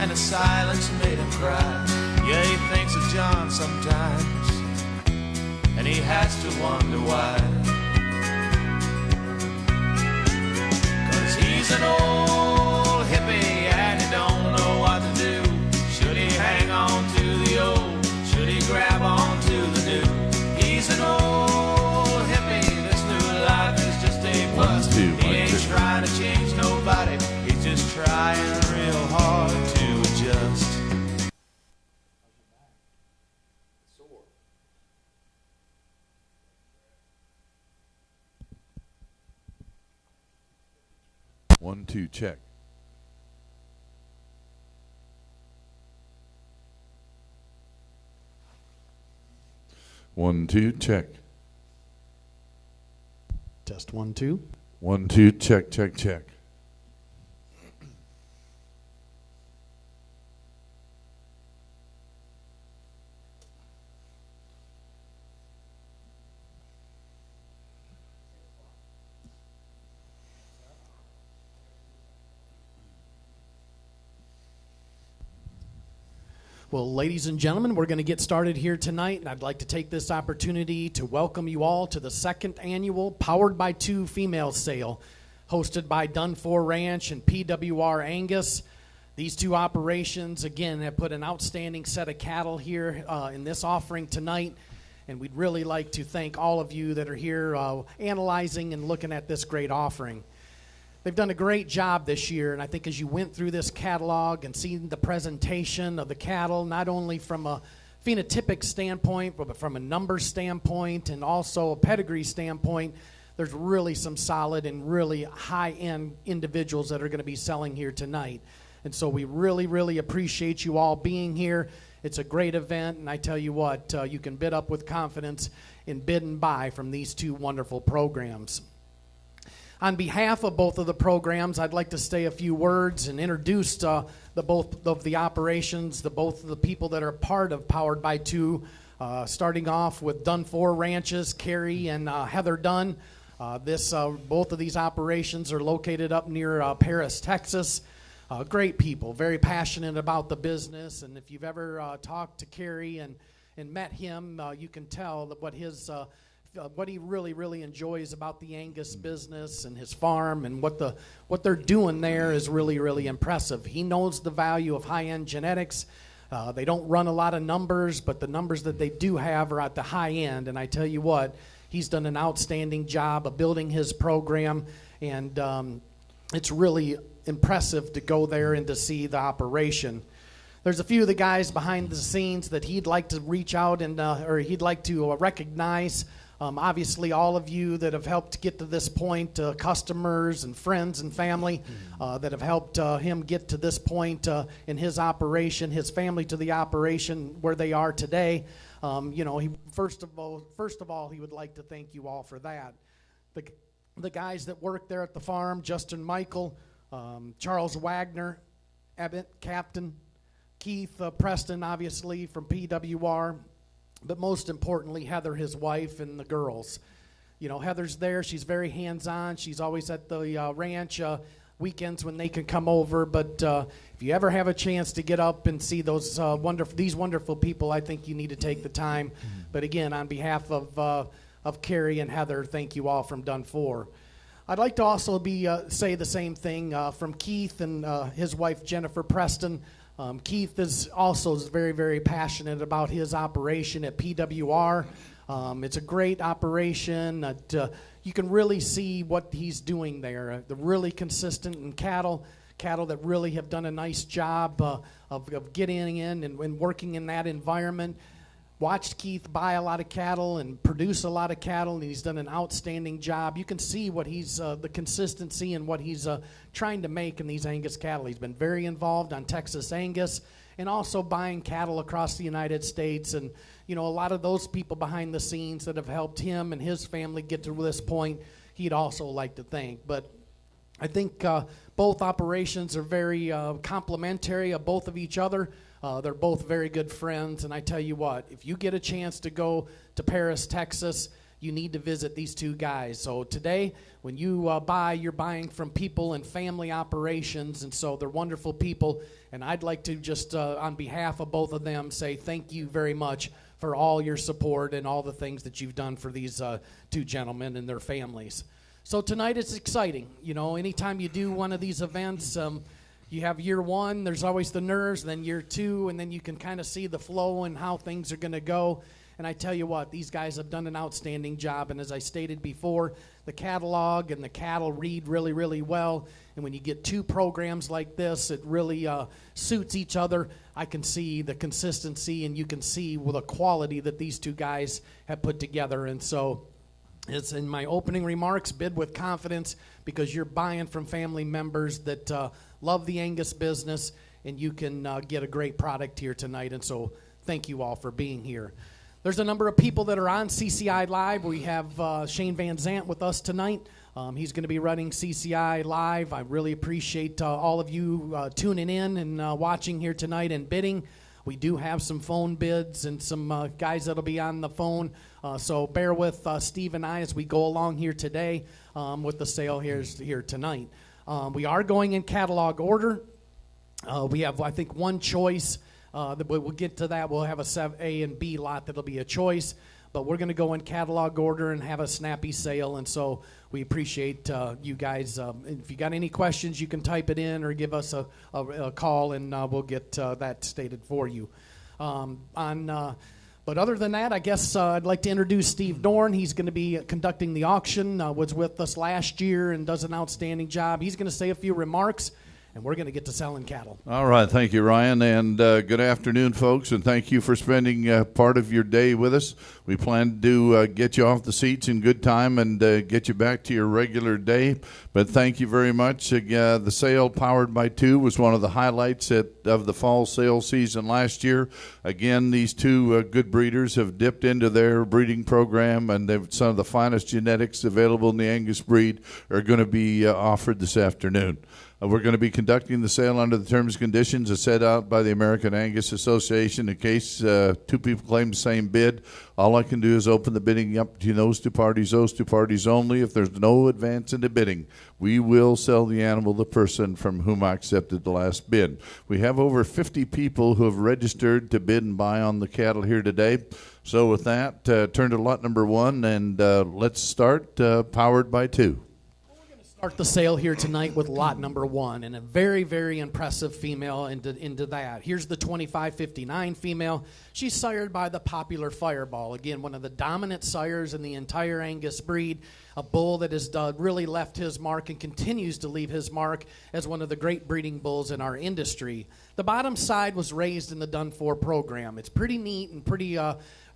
and the silence made him cry. Yeah, he thinks of John sometimes, and he has to wonder why. 'Cause he's an old hippie and he don't know what to do. Should he hang on to the old? Should he grab on to the new? He's an old hippie, this new life is just a bust. He ain't trying to change nobody, he's just trying real hard to adjust. One, two, check. One, two, check. Test 1, 2. 1, 2, check, check, check. Well, ladies and gentlemen, we're going to get started here tonight, and I'd like to take this opportunity to welcome you all to the second annual Powered by Two Female Sale, hosted by Dunn Ranch and PWR Angus. These two operations, again, have put an outstanding set of cattle here in this offering tonight, and we'd really like to thank all of you that are here analyzing and looking at this great offering. They've done a great job this year, and I think as you went through this catalog and seen the presentation of the cattle, not only from a phenotypic standpoint, but from a numbers standpoint and also a pedigree standpoint, there's really some solid and really high-end individuals that are going to be selling here tonight. And so we really, really appreciate you all being here. It's a great event, and I tell you what, you can bid up with confidence in bid and buy from these two wonderful programs. On behalf of both of the programs, I'd like to say a few words and introduce the both of the operations, both of the people that are part of Powered by Two, starting off with Dunn Ranches, Carrie and Heather Dunn. Both of these operations are located up near Paris, Texas. Great people, very passionate about the business, and if you've ever talked to Carrie and met him, you can tell that what he really, really enjoys about the Angus business and his farm and what they're doing there is really, really impressive. He knows the value of high-end genetics. They don't run a lot of numbers, but the numbers that they do have are at the high end, and I tell you what, he's done an outstanding job of building his program, and it's really impressive to go there and to see the operation. There's a few of the guys behind the scenes that he'd like to reach out and or he'd like to recognize. Obviously, all of you that have helped get to this point, customers and friends and family that have helped him get to this point in his operation, his family to the operation where they are today. First of all, he would like to thank you all for that. The guys that work there at the farm, Justin Michael, Charles Wagner, Ebbett, Captain, Keith Preston, obviously, from PWR, but most importantly, Heather, his wife, and the girls. You know, Heather's there. She's very hands-on. She's always at the ranch weekends when they can come over. But if you ever have a chance to get up and see these wonderful people, I think you need to take the time. Mm-hmm. But again, on behalf of Carrie and Heather, thank you all from Dunn 4. I'd like to also say the same thing from Keith and his wife, Jennifer Preston. Keith is also very, very passionate about his operation at PWR. It's a great operation. You can really see what he's doing there. They're really consistent in cattle that really have done a nice job of getting in and working in that environment. Watched Keith buy a lot of cattle and produce a lot of cattle, and he's done an outstanding job. You can see what he's the consistency and what he's trying to make in these Angus cattle. He's been very involved on Texas Angus and also buying cattle across the United States. And, you know, a lot of those people behind the scenes that have helped him and his family get to this point, he'd also like to thank. But I think both operations are very complementary of both of each other. They're both very good friends, and I tell you what, if you get a chance to go to Paris, Texas, you need to visit these two guys. So today, when you buy, you're buying from people in family operations, and so they're wonderful people. And I'd like to just, on behalf of both of them, say thank you very much for all your support and all the things that you've done for these two gentlemen and their families. So tonight it's exciting. You know, anytime you do one of these events, you have year one, there's always the nerves, then year two, and then you can kind of see the flow and how things are going to go. And I tell you what, these guys have done an outstanding job. And as I stated before, the catalog and the cattle read really, really well. And when you get two programs like this, it really suits each other. I can see the consistency, and you can see the quality that these two guys have put together. And so it's in my opening remarks, bid with confidence, because you're buying from family members that love the Angus business, and you can get a great product here tonight. And so thank you all for being here. There's a number of people that are on CCI Live. We have Shane Van Zant with us tonight. He's going to be running CCI Live. I really appreciate all of you tuning in and watching here tonight and bidding. We do have some phone bids and some guys that'll be on the phone. So bear with Steve and I as we go along here today with the sale here tonight. We are going in catalog order. We have, I think, one choice. We'll get to that. We'll have a A and B lot that'll be a choice, but we're going to go in catalog order and have a snappy sale. And so we appreciate you guys. If you got any questions, you can type it in or give us a call, and we'll get that stated for you. But other than that, I guess I'd like to introduce Steve Dorn. He's going to be conducting the auction. Was with us last year and does an outstanding job. He's going to say a few remarks, and we're going to get to selling cattle. All right. Thank you, Ryan. And good afternoon, folks. And thank you for spending part of your day with us. We plan to get you off the seats in good time and get you back to your regular day. But thank you very much. The sale powered by two was one of the highlights of the fall sale season last year. Again, these two good breeders have dipped into their breeding program, and some of the finest genetics available in the Angus breed are going to be offered this afternoon. We're going to be conducting the sale under the terms and conditions as set out by the American Angus Association. In case two people claim the same bid, all I can do is open the bidding up to those two parties only. If there's no advance in the bidding, we will sell the animal to the person from whom I accepted the last bid. We have over 50 people who have registered to bid and buy on the cattle here today. So with that, turn to lot number one, and let's start powered by two. Start the sale here tonight with lot number one, and a very, very impressive female into that. Here's the 2559 female. She's sired by the popular Fireball. Again, one of the dominant sires in the entire Angus breed. A bull that has really left his mark and continues to leave his mark as one of the great breeding bulls in our industry. The bottom side was raised in the Dunn 4 program. It's pretty neat and pretty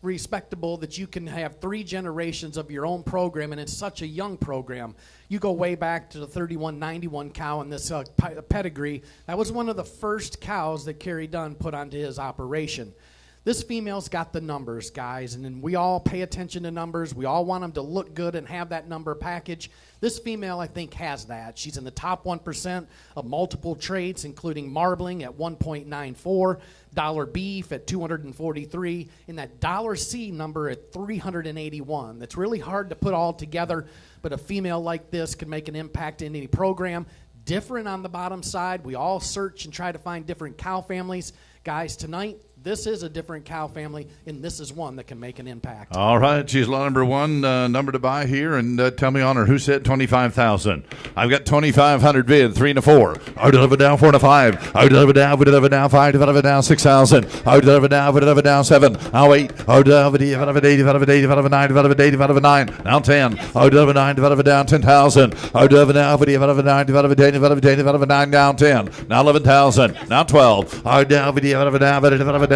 respectable that you can have 3 generations of your own program, and it's such a young program. You go way back to the 3191 cow in this pedigree. That was one of the first cows that Kerry Dunn put onto his operation. This female's got the numbers, guys, and we all pay attention to numbers. We all want them to look good and have that number package. This female, I think, has that. She's in the top 1% of multiple traits, including marbling at 1.94, dollar beef at 243, and that dollar C number at 381. That's really hard to put all together, but a female like this can make an impact in any program. Different on the bottom side. We all search and try to find different cow families. Guys, tonight, this is a different cow family, and this is one that can make an impact. All right, she's lot number one, number to buy here, and tell me on her, who said 25,000? I've got 2,500 bid, 3 and a 4. I deliver down 4 and a 5. I deliver down, we deliver down 5, deliver down 6,000. I deliver down, we deliver down 7. Now 8. I deliver 8, deliver 8, deliver 9, deliver 8, deliver 9. Now 10. I deliver 9, deliver down 10,000. I deliver down, we deliver 9, deliver 10, deliver 9, down 10. Now 11,000. Now 12. I deliver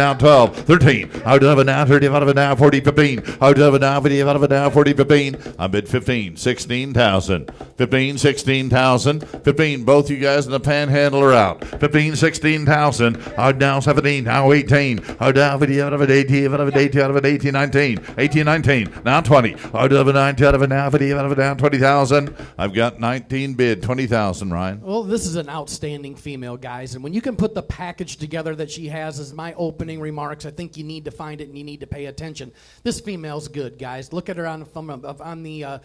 down 12, 13. I deliver now 30, now 40, 15. I deliver now 50, now 40, 15. I bid 15, 16,000. 15, 16,000. 15. Both you guys in the panhandle are out. 15, 16,000. I now 17, now 18. I now 50, 18, 19. 18, 19. Now 20. I deliver 19, now 50, down 20,000. I've got 19 bid, 20,000, Ryan. Well, this is an outstanding female, guys, and when you can put the package together that she has as my opening opening remarks. I think you need to find it and you need to pay attention. This female's good, guys. Look at her on the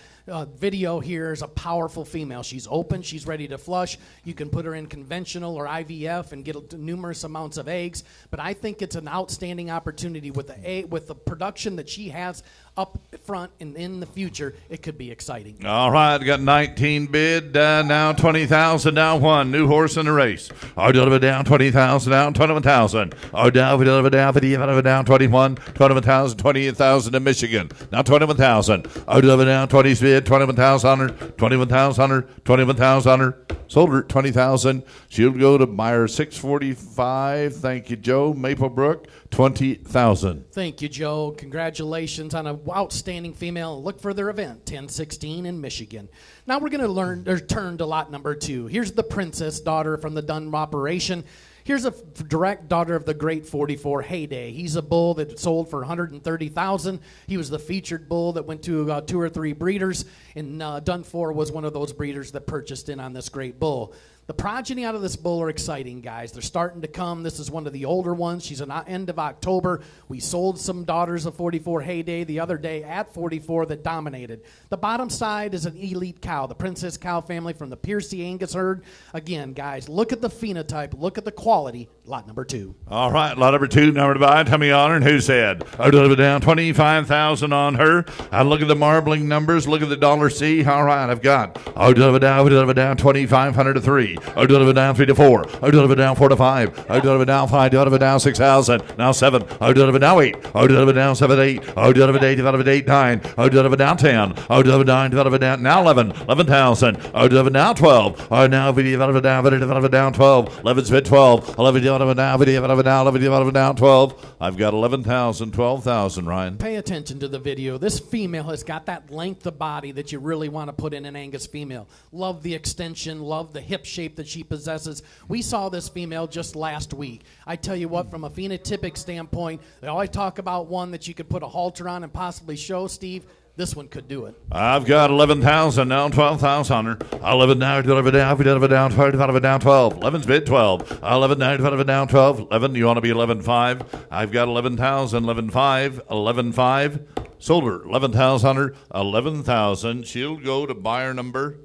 video here. Is a powerful female. She's open. She's ready to flush. You can put her in conventional or IVF and get numerous amounts of eggs. But I think it's an outstanding opportunity with the production that she has up front and in the future. It could be exciting. All right, got 19 bid, now 20,000, now one. New horse in the race. Our deliver down 20,000, down 21,000. Our down, we deliver down 50, down 21, 21,000, 28,000 in Michigan. Now 21,000. Our deliver down 20 bid, 21,000, 21,000, 21,000. Sold her 20,000. She'll go to buyer 645. Thank you, Joe. Maplebrook, 20,000. Thank you, Joe. Congratulations on an outstanding female. Look for their event, 1016 in Michigan. Now we're going to turn to lot number 2. Here's the Princess daughter from the Dunn operation. Here's a direct daughter of the great 44 heyday. He's a bull that sold for $130,000. He was the featured bull that went to 2 or 3 breeders, and Dunn 4 was one of those breeders that purchased in on this great bull. The progeny out of this bull are exciting, guys. They're starting to come. This is one of the older ones. She's an end of October. We sold some daughters of 44 heyday the other day at 44 that dominated. The bottom side is an elite cow, the Princess cow family from the Piercy Angus herd. Again, guys, look at the phenotype. Look at the quality. Lot number 2. All right, lot number 2, number to buy. Tell me on her, and who said? I delivered down 25,000 on her. I look at the marbling numbers. Look at the dollar C. All right, I've got. I delivered down 2,500 to 3. I deliver down 3 to 4. I deliver down 4 to 5. I deliver down 5. I deliver down 6,000. Now 7. I deliver down 8. I deliver down 7, 8. I deliver 8, 9. I deliver down 10. I deliver 9. Deliver down now 11,000. I deliver now 12. I now deliver down 12. 11's bid 12. 11 deliver down 12. I've got 11,000, 12,000, Ryan. Pay attention to the video. This female has got that length of body that you really want to put in an Angus female. Love the extension. Love the hip shape that she possesses. We saw this female just last week. I tell you what, from a phenotypic standpoint, they always talk about one that you could put a halter on and possibly show, Steve. This one could do it. I've got 11,000 now, 12,000 on her. 11 now, deliver down 12. 11's bid 12. 11 now, deliver down 12. 11, you want to be 11.5. I've got 11,000, 11.5, 11.5. Sold her, 11,000 on her, 11,000. She'll go to buyer number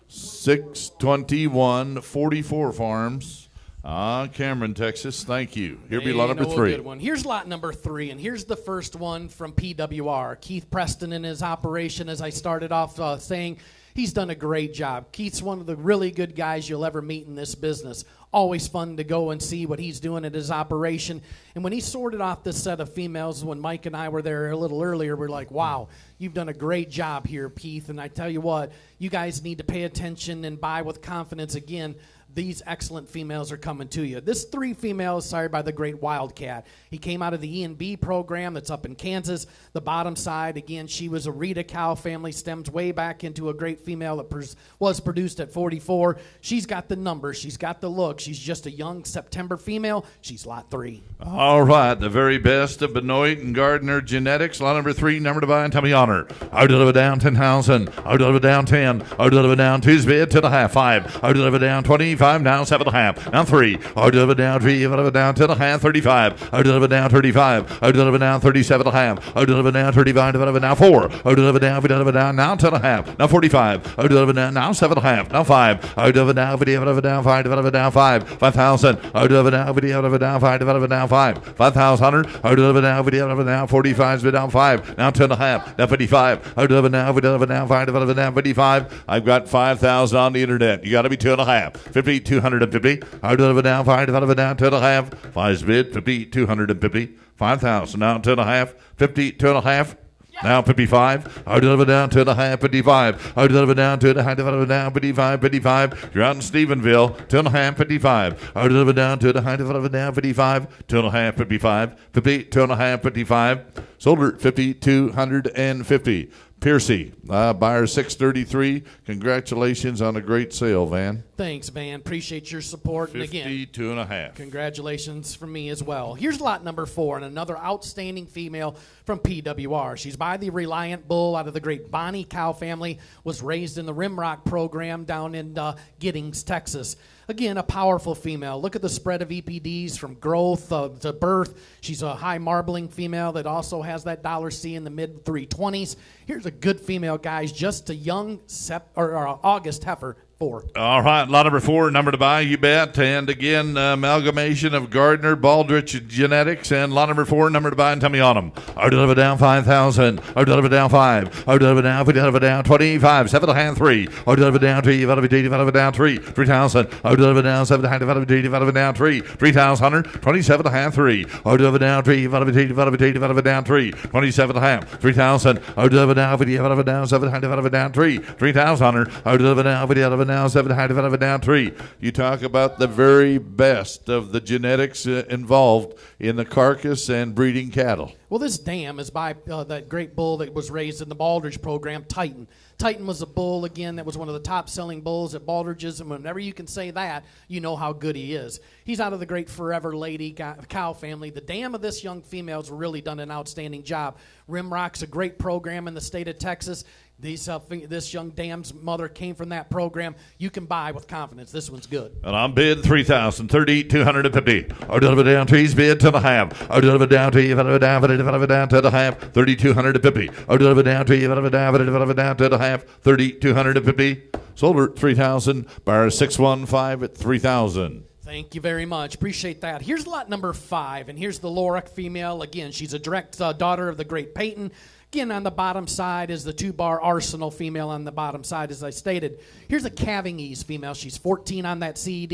621, 44 Farms. Cameron, Texas. Thank you. Here be lot number 3. Good one. Here's lot number 3, and here's the first one from PWR. Keith Preston in his operation, as I started off saying, he's done a great job. Keith's one of the really good guys you'll ever meet in this business. Always fun to go and see what he's doing at his operation. And when he sorted off this set of females, when Mike and I were there a little earlier, we're like, wow, you've done a great job here, Keith. And I tell you what, you guys need to pay attention and buy with confidence again. These excellent females are coming to you. This 3 females sired by the great Wildcat. He came out of the E&B program that's up in Kansas. The bottom side, again, she was a Rita cow family, stems way back into a great female that was produced at 44. She's got the numbers. She's got the look. She's just a young September female. She's lot 3. All right, the very best of Benoit and Gardner genetics. Lot number 3, number to buy, and tell me on her. I deliver down 10,000. I deliver down 10. I deliver down 2's bid, 2.5, 5. I deliver down 25. Now 7.5. Now 3. I deliver down 3. I deliver down 10.5. 35. I deliver down 35. I deliver down 37.5. I deliver down 35. Deliver now 4. I deliver down. We deliver down now 10.5. Now 45. I deliver down now 7.5. Now 5. I deliver down. We deliver down 5. Deliver down 5. 5,000. I deliver down. We deliver down 5. Deliver down 5. 5,000. I deliver down. We deliver down 45. Bid down 5. Now 10.5. Now 55. I deliver down. We deliver down 5. Deliver down 55. I've got 5,000 on the internet. You got to be 2.5. 50. 250. I deliver down 5. Deliver down 2.5. 5's bid 50. 250. 5,000 now 2.5. 50. 2.5. Now 55. I deliver down 2.5. 55. I deliver down 2.5. Deliver down 55. 55. You're out in Stephenville. 2.5. 55. I deliver down 2.5. Deliver down 55. 2.5. 55. 50. 2.5. 55. Sold her 50. 250. Piercy, buyer 633. Congratulations on a great sale, Van. Thanks, Van. Appreciate your support. And again, 52.5. Congratulations from me as well. Here's lot number 4, and another outstanding female from PWR. She's by the Reliant Bull out of the great Bonnie cow family, was raised in the Rimrock program down in Giddings, Texas. Again, a powerful female. Look at the spread of EPDs from growth to birth. She's a high marbling female that also has that $C in the mid 320s. Here's a good female, guys, just a young August heifer. 4. All right, lot number 4, number to buy, you bet. And again, amalgamation of Gardner, Baldrige genetics, and lot number 4, number to buy, and tell me on them. I'll deliver down 5,000. I'll deliver down 5. I'll deliver down 25, 7 to hand 3. I'll deliver down 3, deliver down 3, 3,000. I'll deliver down 7 to hand, deliver down 3, 3,000, 27 to hand 3. I'll deliver down 3, deliver down 3, 27 to hand, 3,000. I'll deliver down 7 to hand, deliver down 3, 3,000. I'll deliver down now 7 to down 3. You talk about the very best of the genetics involved in the carcass and breeding cattle. Well, this dam is by that great bull that was raised in the Baldrige program, Titan. Titan was a bull, again, that was one of the top-selling bulls at Baldrige's, and whenever you can say that, you know how good he is. He's out of the great Forever Lady cow family. The dam of this young female's really done an outstanding job. Rimrock's a great program in the state of Texas. This young dam's mother came from that program. You can buy with confidence. This one's good. And I'm bid 3,000, 3,250. I'll deliver down to his bid to the half. I'll deliver down to you, down to the half, 3,250. I'll deliver down to you, down to the half, 3,250. Sold her 3,000. Buyer 615 at 3,000. Thank you very much. Appreciate that. Here's lot number 5, and here's the Lorac female. Again, she's a direct daughter of the great Peyton. Again, on the bottom side is the 2-bar Arsenal female on the bottom side, as I stated. Here's a calving ease female. She's 14 on that CED,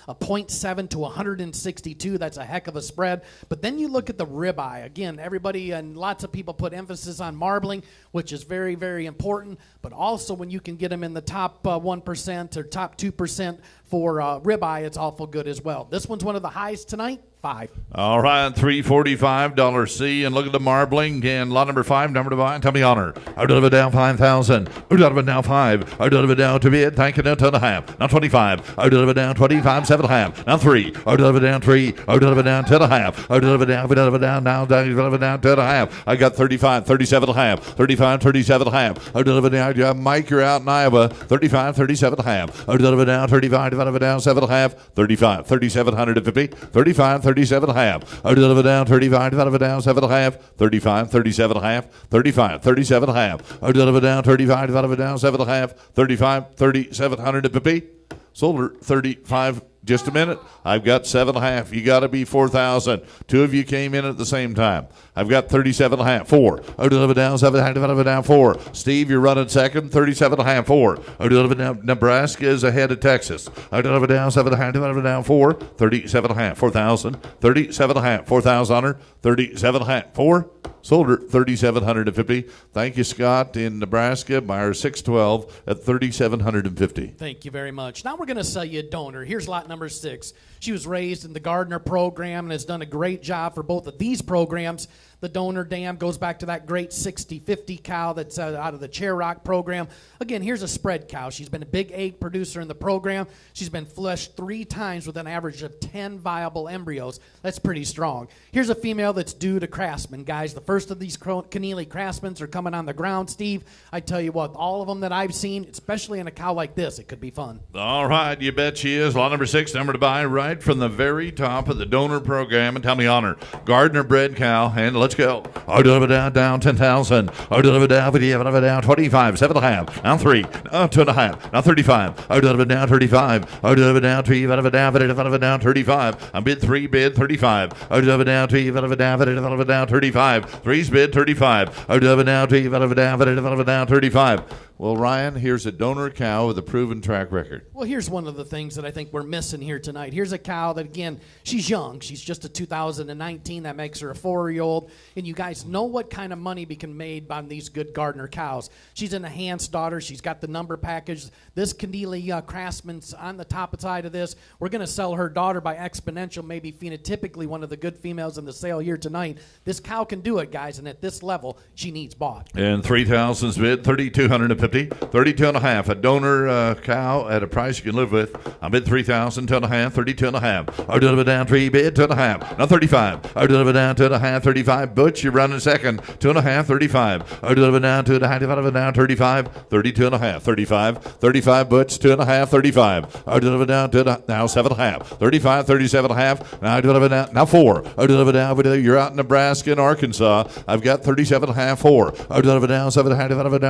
a 0.7 to 162. That's a heck of a spread. But then you look at the ribeye. Again, everybody and lots of people put emphasis on marbling, which is very, very important. But also when you can get them in the top 1% or top 2% for ribeye, it's awful good as well. This one's one of the highs tonight. 5. All right, $345 C, and look at the marbling. And lot number 5, number to buy, tell me on her. I'll deliver down 5,000. I'll deliver down 5. I'll deliver down to bid. Thank you, now 10.5. Now 25. I'll deliver down 25, 7.5. Now 3. I'll deliver down 3. I'll deliver down 10.5. I'll deliver down, deliver down 10.5. I got 35, 37.5. 35, 37.5. I'll deliver down, Mike, you're out in Iowa. 35, 37.5. I'll deliver down 35, deliver down 7.5. 35, 3,750. 35, 37.5. I'll deliver down 35, deliver down 7.5. 35, 37.5. 35, 37.5. I'll deliver down 35, deliver down 7.5. 35, 3,750. Sold her 35. Just a minute. I've got 7.5. You got to be 4,000. 2 of you came in at the same time. I've got 37.5. 4. I'll deliver down 7.5. Deliver down 4. Steve, you're running second. 37.5. 4. I'll deliver down. Nebraska is ahead of Texas. I'll deliver down 7.5. Deliver down 4. 37.5. 4,000. 37.5. 4,000 on her. 37.5. 4. Sold her 3,750. Thank you, Scott, in Nebraska. Buyer 612 at 3,750. Thank you very much. Now we're going to sell you a donor. Here's lot number 6. She was raised in the Gardner program and has done a great job for both of these programs. The donor dam goes back to that great 60-50 cow that's out of the Chair Rock program. Again, here's a spread cow. She's been a big egg producer in the program. She's been fleshed 3 times with an average of 10 viable embryos. That's pretty strong. Here's a female that's due to Craftsman, guys. The first of these Keneally Craftsmans are coming on the ground, Steve. I tell you what, all of them that I've seen, especially in a cow like this, it could be fun. All right, you bet she is. Lot number 6, number to buy, right from the very top of the donor program. And tell me on her. Gardner bred cow, and let's go. I'll deliver down 10,000. I'll deliver down 25, 7.5. Now 3. Now 2.5. Now 35. I'll deliver down 35. I'll deliver down 3. Down 35. I'm bid 3, bid 35. I'll deliver down 2. Down 35. 3's bid 35. I'll deliver down 2. Down 35. Well, Ryan, here's a donor cow with a proven track record. Well, here's one of the things that I think we're missing here tonight. Here's a cow that, again, she's young. She's just a 2019. That makes her a 4-year-old. And you guys know what kind of money can be made on these good Gardner cows. She's an enhanced daughter. She's got the number package. This Keneally Craftsman's on the top side of this. We're going to sell her daughter by exponential, maybe phenotypically one of the good females in the sale here tonight. This cow can do it, guys, and at this level, she needs bought. And 3,000's bid, 3,250. $32,250. 32 and a half. A donor cow at a price you can live with. I bid 3,000. 2 and a half. 32 and a half. I deliver down 3 bid. 2 and a half. Now 35. I deliver down 2 and a half. 35. Butch, you're running second. 2 and a half. 35. I deliver down 2 and a half. Divided down 35. 32 and a half. 35. 35. Butch. 2 and a half. 35. I deliver down to now 7 and a half. 35. 37 and a half. Now I deliver down. Now 4. I deliver down. You're out in Nebraska and Arkansas. I've got 37 and a half. 4. I deliver down 7 and a half. Divided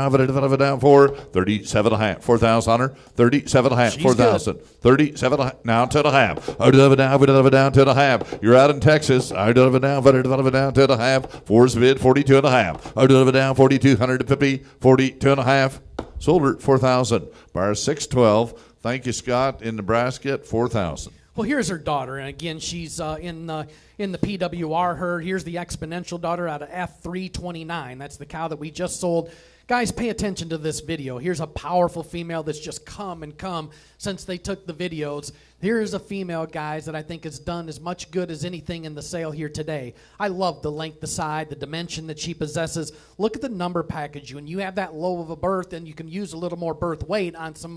down 4. 37 and a half. 4,000 on her. 37 and a half. 4,000. 37 and a half. Now 2 and a half. I deliver down. 2 and a half. You're out in Texas. I deliver down. 2 and a half. 4's bid. 42 and a half. I deliver down. 4,250. 42 and a half. Sold her at 4,000. Buyer 612. Thank you, Scott, in Nebraska at 4,000. Well, here's her daughter, and again, she's in the PWR herd. Here's the exponential daughter out of F329. That's the cow that we just sold. Guys, pay attention to this video. Here's a powerful female that's just come since they took the videos. Here's a female, guys, that I think has done as much good as anything in the sale here today. I love the length, the side, the dimension that she possesses. Look at the number package. When you have that low of a birth, and you can use a little more birth weight on some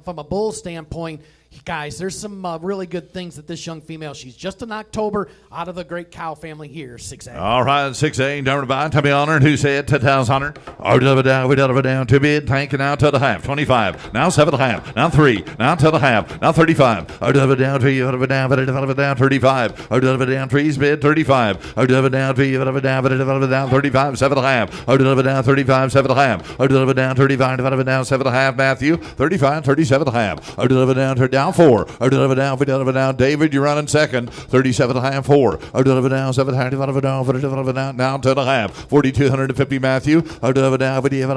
from a bull standpoint. Guys, there's some really good things that this young female, she's just in October out of the great cow family here, 6A. All right, 6A, number to buy, Tommy Honor, who said 10,000 Honor. We deliver down, 2 bid, tanking out to the half, 25, now 7 and a half, now 3, now to the half, now 35. I deliver down 3, deliver down 35. I deliver down 3's bid, 35. I deliver down 3, deliver down 35, 7 and a half. I deliver down 35, 7 and a half. I deliver down 35, deliver down 7 and a half, Matthew, 35, 37 and a half. I deliver down 4. I deliver down. David, you're running second. 37 and a half, 4. I deliver down 7 and a half. Deliver down. Now 2 and a half. 4,250, Matthew. I deliver down. 42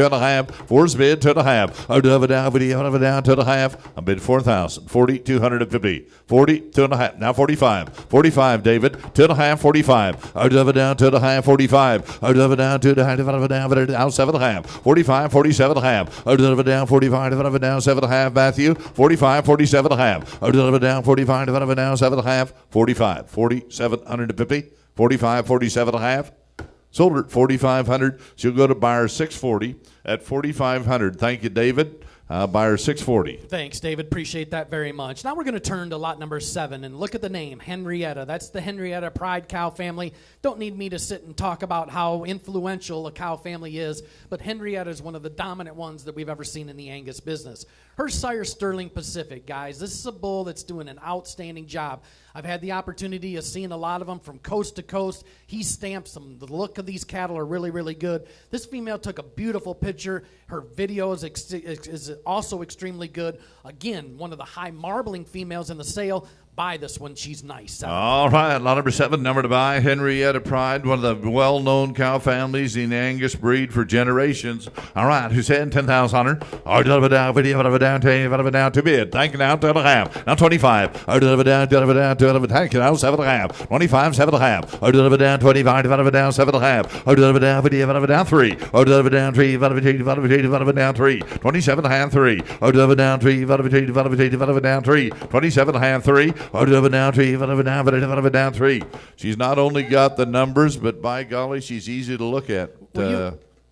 and a half. 4's bid, 2 and a half. I deliver down. 2 and a half. I bid 4,000. 4,250. 42 and a half. Now 45. 45, David. 2 and a half. 45. I deliver down 2 and a half. 45. I deliver down 2 and a half. Down 7 and a half. 45. 47 and a half. I deliver down 45. Down 7 and a half, Matthew. 45, 47 and a half. I deliver down 45, down 7 and a half. 45, 4,750. 45, 47 and a half. Sold her at 4,500. She'll go to buyer 640 at 4,500. Thank you, David. Buyer 640. Thanks, David. Appreciate that very much. Now we're going to turn to lot number 7 and look at the name, Henrietta. That's the Henrietta Pride cow family. Don't need me to sit and talk about how influential a cow family is, but Henrietta is one of the dominant ones that we've ever seen in the Angus business. Her sire, Sterling Pacific, guys. This is a bull that's doing an outstanding job. I've had the opportunity of seeing a lot of them from coast to coast. He stamps them. The look of these cattle are really, really good. This female took a beautiful picture. Her video is also extremely good. Again, one of the high marbling females in the sale. Buy this one. She's nice. All right. Lot number 7, number to buy, Henrietta Pride, one of the well-known cow families in the Angus breed for generations. All right. Who's saying 10,000 on her? I deliver down, to bid. Tank it out, 2 and a half. Now 25. I deliver down, tank it out, 7 and a half. 25, 7 and a half. I deliver down, 25, down, 7 and a half. I deliver down, 3. I deliver down, 3, down 3. 27 and a half, 3. I deliver down, 3, down 3. 27 and a half, 3. I deliver down 3, down 3. She's not only got the numbers, but by golly, she's easy to look at.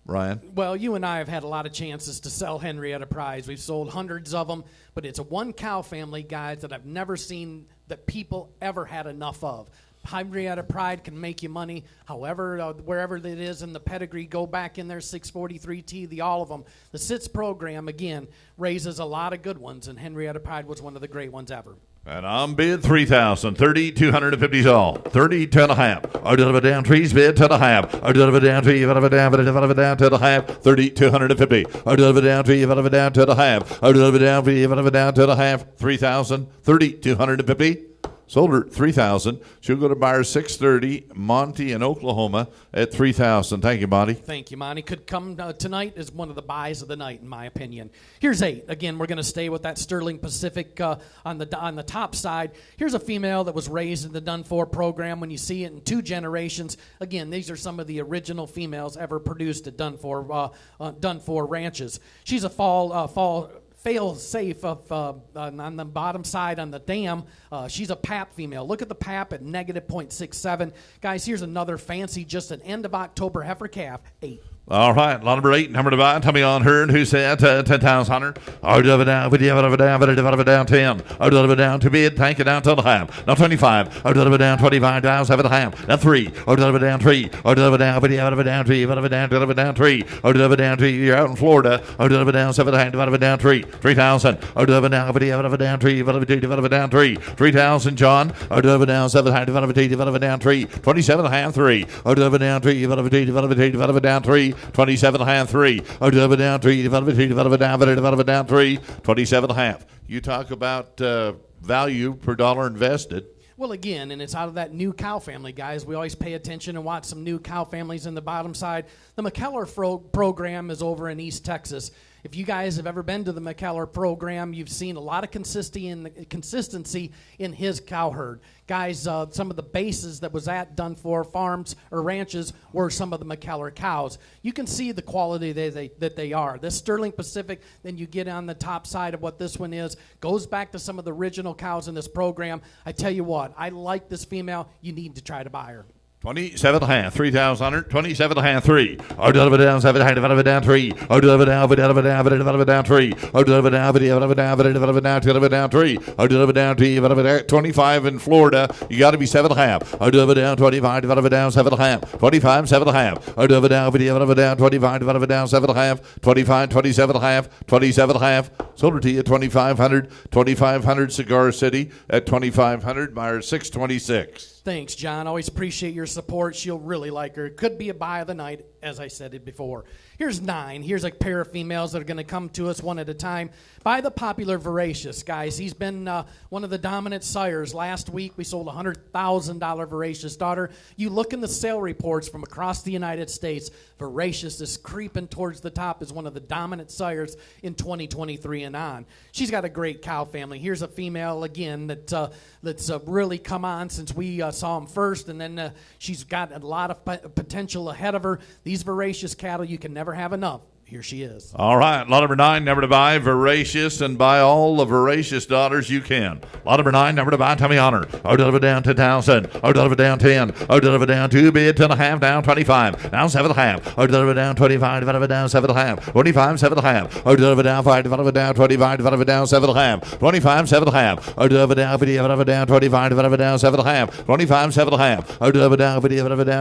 Ryan? Well, you and I have had a lot of chances to sell Henrietta Prides. We've sold hundreds of them, but it's a one cow family, guys, that I've never seen that people ever had enough of. Henrietta Pride can make you money. However, wherever it is in the pedigree, go back in there, 643T, all of them. The SITS program, again, raises a lot of good ones, and Henrietta Pride was one of the great ones ever. And I'm bid 3,000, 3,250's all. 32 and a half. I deliver down 3's bid to the half. I deliver down 3, down to the half. 3,250. I deliver down 3, down to the half. I deliver down 3, down to the half. 3,000, 3,250. Sold her at 3,000. She'll go to buyer 630, Monty in Oklahoma at 3,000. Thank you, Monty. Thank you, Monty. Could come tonight as one of the buys of the night, in my opinion. Here's 8. Again, we're going to stay with that Sterling Pacific on the top side. Here's a female that was raised in the Dunn 4 program. When you see it in 2 generations, again, these are some of the original females ever produced at Dunn 4 ranches. She's a fail safe on the bottom side on the dam. She's a pap female. Look at the pap at negative 0.67. Guys, here's another fancy, just an end of October heifer calf, 8. All right, lot number 8, number 9, tell me on her, and who said 10,000. Oh, down, down, 10. Oh, down to bid, tank it down to the half. Now 25. Oh, down 25 down 7.5. Now 3. Oh, down 3. Oh, down 3. Down 3. Oh, down 3. You're out in Florida. Oh, down 7.5. Down 3. 3,000. Oh, down 3. Down 3. 3,000, John. Oh, down 7.5. Down 3. 27.5. 3. Oh, down 3. Down 3. 27.5. 3. Oh, down 3. Down 3. 27.5. You talk about value per dollar invested. Well, again, and it's out of that new cow family, guys. We always pay attention and watch some new cow families in the bottom side. The McKellar program is over in East Texas. If you guys have ever been to the McKellar program, you've seen a lot of consistency in his cow herd. Guys, some of the bases that was at Dunn farms or ranches were some of the McKellar cows. You can see the quality that they are. This Sterling Pacific, then you get on the top side of what this one is, goes back to some of the original cows in this program. I tell you what, I like this female. You need to try to buy her. 27.5, 3,000, 27.5, 3. Oh, down 7.5, down 3. Oh, down 3. Oh, down 3. Oh, down 3. 25 in Florida. You got to be 7.5. Oh, down 25, down 7.5. 25, 7.5. Oh, down 25, down 7.5. 25, 27.5, 27.5. Sold her to you 2,500. 2,500 Cigar City at 2,500. Myers 626. Thanks, John. Always appreciate your support. She'll really like her. It could be a buy of the night, as I said it before. Here's 9. Here's a pair of females that are going to come to us one at a time. By the popular Voracious, guys. He's been one of the dominant sires. Last week, we sold a $100,000 Voracious daughter. You look in the sale reports from across the United States, Voracious is creeping towards the top as one of the dominant sires in 2023 and on. She's got a great cow family. Here's a female, again, that's really come on since we saw him first, and then she's got a lot of potential ahead of her. These Voracious cattle, you can never have enough. Here she is. All right, lot number 9, number to buy, Voracious, and buy all the Voracious daughters you can. Lot number 9, number to buy, tell me honor. Oh, down 10,000. Oh, down 10. Oh, down 2 bid, 10.5, down 25. Down 7.5. Oh, down 25, down 7.5. 25, 7.5. Oh, down 5, down 25, down 7.5. 25, 7.5. Oh, down 25, down 7.5. 25, 7.5. Oh, down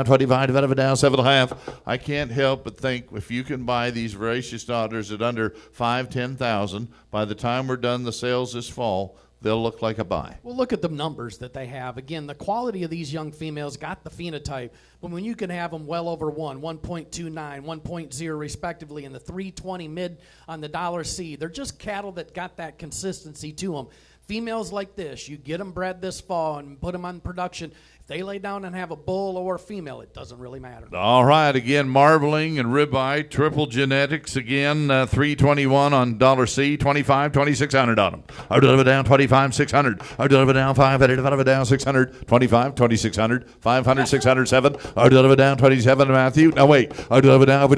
25, down 7.5. I can't help but think if you can buy these Voracious daughters at under 5-10,000, by the time we're done the sales this fall, they'll look like a buy. Well, look at the numbers that they have. Again, the quality of these young females got the phenotype, but when you can have them well over 1.29, 1.0 respectively, and the 320 mid on the dollar C, they're just cattle that got that consistency to them. Females like this, you get them bred this fall and put them on production. If they lay down and have a bull or a female, it doesn't really matter. All right, again, marbling and ribeye, triple genetics, again, 321 on dollar C, 25, 2,600 on them. I deliver down 25, 600. I deliver down 500, deliver down 600, 25, 2,600, 500, 607. I deliver down 27, Matthew. No, wait. I deliver down,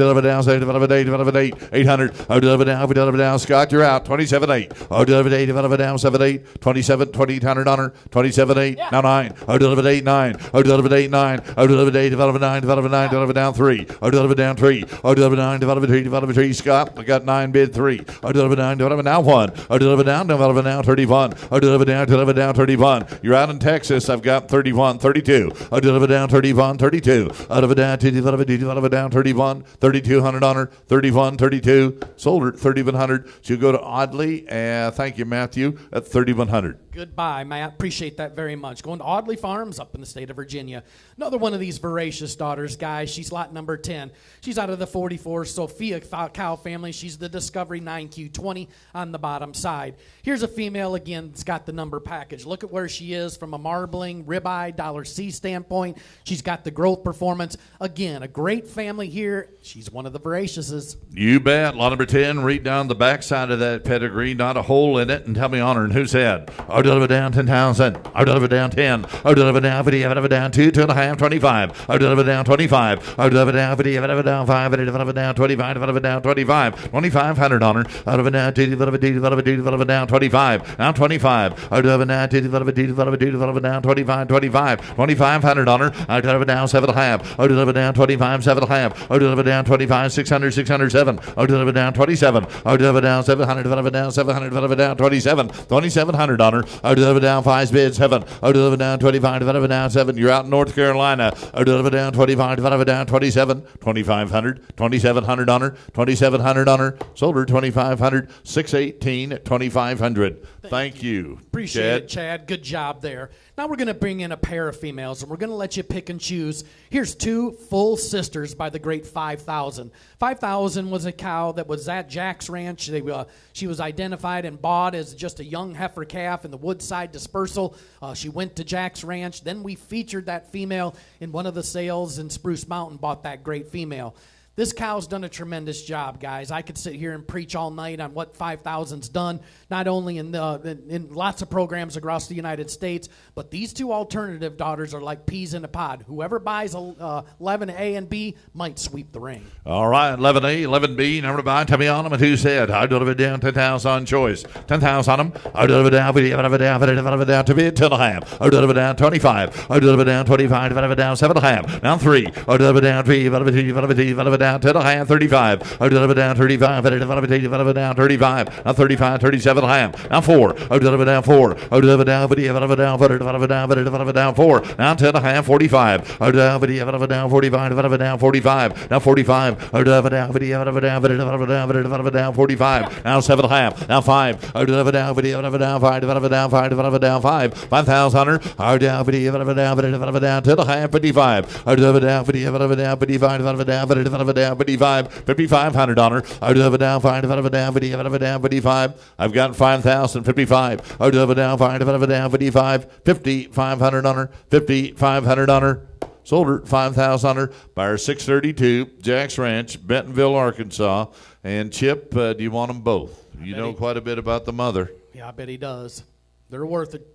say, deliver 8, 800. I deliver down, Scott, you're out, 27.8. I deliver 8, deliver down 7.8. 27, 2,800 on her, 27.8, yeah. Now 9. I delivered 8, 9. I delivered 8, 9. I delivered 8, developed 9, developed 9, developed down 3. I delivered down 3. I delivered 9, developed 3, Scott. I got 9, bid 3. I delivered 9, developed now 1. I delivered down, 31. I delivered down 31. You're out in Texas. I've got 31, 32. I delivered down 31, 32. I delivered down 31, 3,200 on her, 31, 32. Sold her 3,100. She'll go to Audley. Thank you, Matthew, at 3,100. Goodbye, Matt. Appreciate that very much. Going to Audley Farms up in the state of Virginia. Another one of these Voracious daughters, guys. She's lot number 10. She's out of the 44 Sophia cow family. She's the Discovery 9Q20 on the bottom side. Here's a female, again, that's got the number package. Look at where she is from a marbling, ribeye, dollar C standpoint. She's got the growth performance. Again, a great family here. She's one of the Voraciouses. You bet. Lot number 10, read down the backside of that pedigree, not a hole in it, and tell me honor and who said said. I'll deliver down 10,000. I'll deliver down 10. I'll deliver down 50. I'll deliver down 2, 2.5, 25. I'll deliver down 25. I'll deliver down 50. I'll deliver down 5. I'll deliver down 25. I'll deliver down 25. 2,500 on her. I'll deliver down 2. Deliver down 25. Now 25. I'll deliver down 2. Deliver down 25. 2,500 on her. I'll deliver down 7.5. I'll deliver down 25. 7.5. I'll deliver down 25. 600. 607. I'll deliver down 27. I'll deliver down 700. Deliver down 700. Deliver down 27. 2,700 on her. I'll deliver down 5 bids. 7. I'll deliver down 25. Deliver down 7. You're out in North Carolina. I'll deliver down 25. Deliver down 27. 2,500. 2,700 on her. 2,700 on her. Sold her 2,500. 618. 2,500. Thank you. Appreciate it, Chad. Good job there. Now we're going to bring in a pair of females, and we're going to let you pick and choose. Here's 2 full sisters by the great 5,000. 5,000 was a cow that was at Jack's Ranch. She was identified and bought as just a young heifer calf in the Woodside Dispersal. She went to Jack's Ranch. Then we featured that female in one of the sales in Spruce Mountain, bought that great female. This cow's done a tremendous job, guys. I could sit here and preach all night on what 5,000's done, not only in lots of programs across the United States, but these 2 alternative daughters are like peas in a pod. Whoever buys 11A and B might sweep the ring. All right, 11A, 11B, number to buy. Tell me on them and who said. I deliver down 10,000 on choice. 10,000 on them. I deliver down to bid 10.5. I deliver down 25. I deliver down 25. Deliver down 7.5. Now 3. I deliver down 3. Deliver down 10.5. 35. I deliver down 35. Deliver down 35. Now 35. 37.5. Now 4. I deliver down 4. I deliver down 50. Deliver down 4. Now 10.5. 45. I deliver down 45. Deliver down 45. Now 45. I deliver down 50. Deliver down 45. Now 7.5. Now 5. I deliver down 50. Deliver down 5. Deliver down 5. 5,000 her. I deliver 50. Deliver down 10.5. 55. I deliver down 50. Deliver down 55. Deliver down 55. 5,500 on her. I deliver down 5. Deliver down 50. Deliver down 55. I've got 5,000. 55. I deliver down 5. Deliver down 55. 5,500 on her. 5,500 on her. Sold her 5,000 on her. Buyer 632, Jack's Ranch, Bentonville, Arkansas. And Chip, do you want them both? You know quite a bit about the mother. Yeah, I bet he does. They're worth it.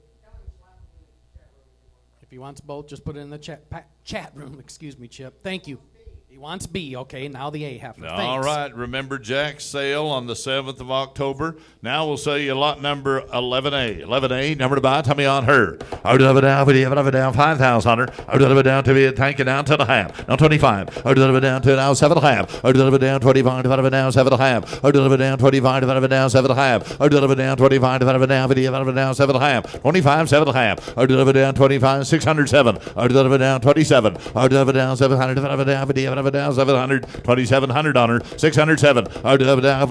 If he wants both, just put it in the chat room. Excuse me, Chip. Thank you. He wants B. Okay, now the A heifer. All right. Remember Jack's sale on the 7th of October. Now we'll sell you lot number 11A. 11A, number to buy. Tell me on her. I deliver down 5,000 on her. I deliver down to be tanking down 10.5. Now 25. I deliver down to now 7.5. I deliver down 25. Deliver down 7.5. I deliver down 25. Deliver down 7.5. I deliver down 25. Deliver down 50. Deliver down 7.5. 25. 7.5. I deliver down 25. 607. I deliver down 27. I deliver down 700. Deliver down 50. Down 700, 2,700 on her, 607. I deliver down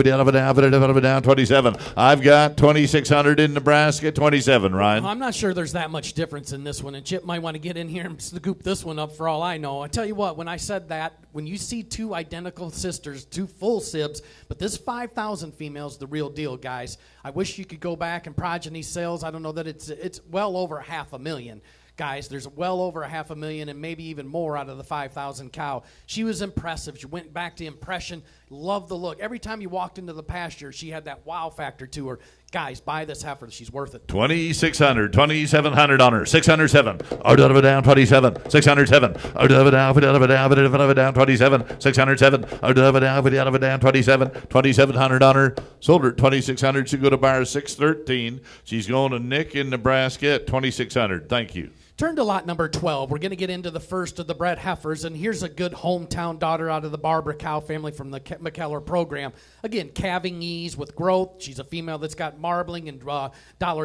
27. I've got 2,600 in Nebraska, 27, Ryan. I'm not sure there's that much difference in this one, and Chip might want to get in here and scoop this one up for all I know. I tell you what, when I said that, when you see 2 identical sisters, 2 full sibs, but this 5,000 female is the real deal, guys. I wish you could go back and progeny sales. I don't know that it's well over 500,000. Guys, there's well over 500,000 and maybe even more out of the 5,000 cow. She was impressive. She went back to impression. Loved the look. Every time you walked into the pasture, she had that wow factor to her. Guys, buy this heifer. She's worth it. 2,600, 2,700 on her. 607. I deliver down 27. 607. I deliver down 27. 607. I deliver down 27. 2,700 on her. Sold her 2,600. She go to buyer 613. She's going to Nick in Nebraska at 2,600. Thank you. Turn to lot number 12. We're going to get into the first of the bred heifers, and here's a good hometown daughter out of the Barbara cow family from the McKellar program. Again, calving ease with growth. She's a female that's got marbling and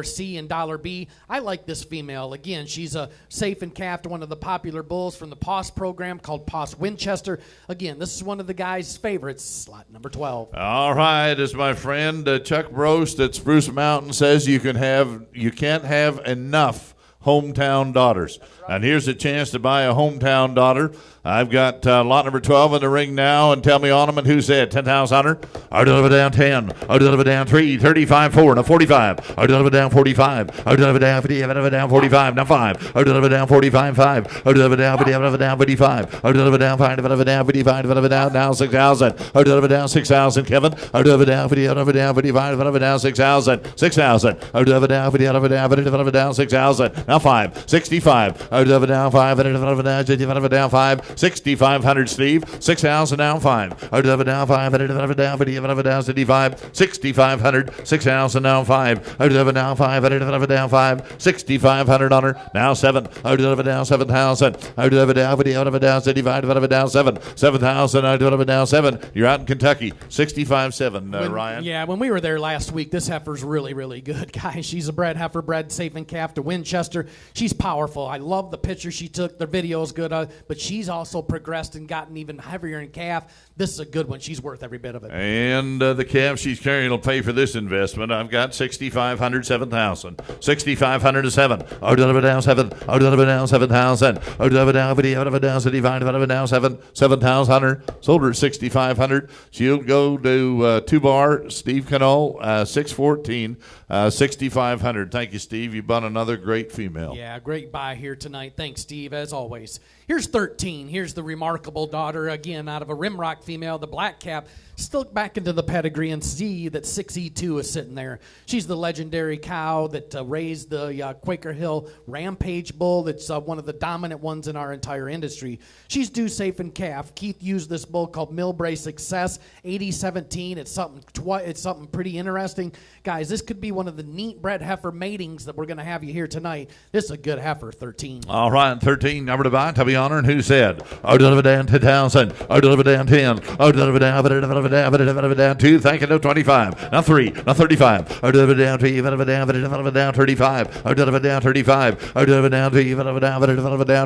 $C and $B. I like this female. Again, she's a safe and calf to one of the popular bulls from the POS program called POS Winchester. Again, this is one of the guys' favorites, slot number 12. All right, as my friend Chuck Brost at Spruce Mountain says, you can't have enough hometown daughters. Right. And here's a chance to buy a hometown daughter. I've got lot number 12 in the ring now, and tell me on them and who said 10,000 under. I deliver down 10. I deliver down 3, 35, 4, now 45. I deliver down 45. I deliver down 50. I deliver down 45. Now 5. I deliver down 45, 5. I deliver down 50. I deliver down 55. I deliver down 5. I deliver down 55. I deliver down now 6,000. I deliver down 6,000. Kevin. I deliver down 50. I deliver down 55. I deliver down 6,000. 6,000. I deliver down 50. I deliver down 50. I deliver down 6,000. Now 5. 65. I deliver down 5. I deliver down 50. I deliver down 5. 6,500, Steve. 6,000 down 5. I deliver down 5. I deliver down 50. I deliver down 65. 6,500. 6,000 down 5. I deliver down 5. I deliver down 5. 6,500 on her. Now 7. I deliver down 7,000. I deliver down 50. I deliver down 65. I deliver down 7. 7,000. I deliver down 7. You're out in Kentucky. 65.7, Ryan. Yeah, when we were there last week, this heifer's really, really good, guys. She's a bred heifer, bred safe and calf to Winchester. She's powerful. I love the picture she took. The video is good, but she's also progressed and gotten even heavier in calf. This is a good one. She's worth every bit of it. And the calf she's carrying will pay for this investment. I've got 6,500, 7,000. 6,500 to 7. I deliver down 7. I deliver down 7,000. I deliver down 50. I deliver down 75. I deliver down 7. 7,000. Sold her 6,500. She'll go to 2 bar. Steve Canole, 614, 6,500. Thank you, Steve. You bought another great female. Yeah, great buy here tonight. Thanks, Steve, as always. Here's 13. Here's the remarkable daughter, again, out of a Rimrock female, the black cap. Still look back into the pedigree and see that 6E2 is sitting there. She's the legendary cow that raised the Quaker Hill Rampage bull. That's one of the dominant ones in our entire industry. She's due safe in calf. Keith used this bull called Millbrae Success 8017. It's something pretty interesting. Guys, this could be one of the neat bred heifer matings that we're going to have you here tonight. This is a good heifer, 13. All right, 13, number to buy, to be honored. Who said? I deliver down 10,000. I deliver down 10. I deliver down 2. Thank you, no 25. Now 3. Now 35. I deliver down 3. I deliver down 35. I deliver down 35. I deliver down 3. I deliver down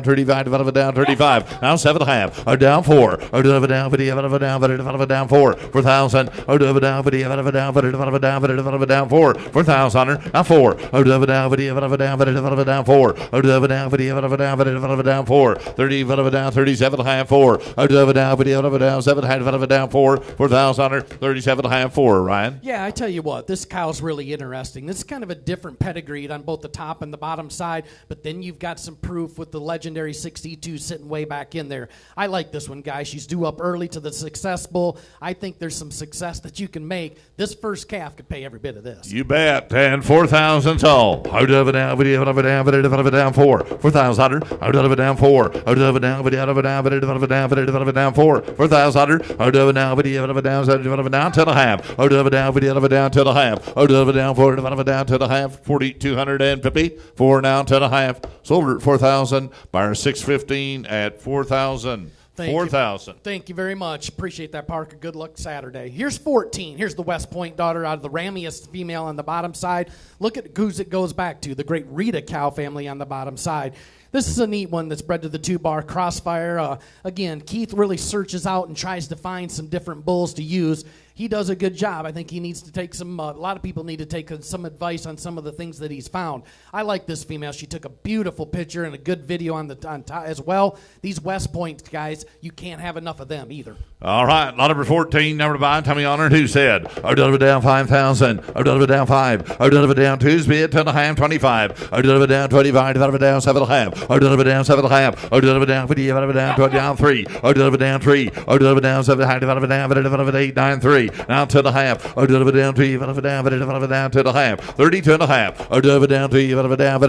35. I deliver down 35. Now 7.5. I down 4. I deliver down 50. I deliver down 4. 4,000. I deliver down 50. I deliver down 4. 4,000. Now 4. I deliver down 50. I deliver down 4. I deliver down 50. I deliver down 4. 30. I deliver down 37.5. 4. I deliver down 50. I deliver down 7. I deliver down 4. 4,000. 37.5. 4. Ryan. Yeah, I tell you what, this cow's really interesting. This is kind of a different pedigree on both the top and the bottom side, but then you've got some proof with the legendary 6E2 sitting way back in there. I like this one, guys. She's due up early to the Success Bull. I think there's some success that you can make. This first calf could pay every bit of this. You bet. And 4,000 sold. I deliver down 4. 4,000. I deliver down 4. I deliver down 4. 4,000. I deliver down 50. I deliver down 7. I deliver down 10.5. I deliver down 50. I deliver down 10.5. I deliver down 4. I deliver down 10.5. 4,250. 4 now 10.5. Sold her at 4,000. Buyer 615 at 4,000. 4,000. Thank you very much. Appreciate that, Parker. Good luck Saturday. Here's 14. Here's the West Point daughter out of the rammiest female on the bottom side. Look at who's it goes back to, the great Rita cow family on the bottom side. This is a neat one that's bred to the 2-bar Crossfire. Again, Keith really searches out and tries to find some different bulls to use. He does a good job. I think he needs to take some, a lot of people need to take some advice on some of the things that he's found. I like this female. She took a beautiful picture and a good video on top as well. These West Point guys, you can't have enough of them either. All right, lot number 14, number to buy, Tommy Honor, who said? I deliver down 5,000. I deliver down 5. I deliver down 2's bid, 10.5, 25. I deliver down 25. I deliver down 7.5. I deliver down 7.5. I deliver down 50. I deliver down 20, down 3. I deliver down 3. I deliver down 7. I deliver down 8, 9, 3. Now 10.5. I deliver down 3. I deliver down 10.5. 32.5. I deliver down 3. I deliver down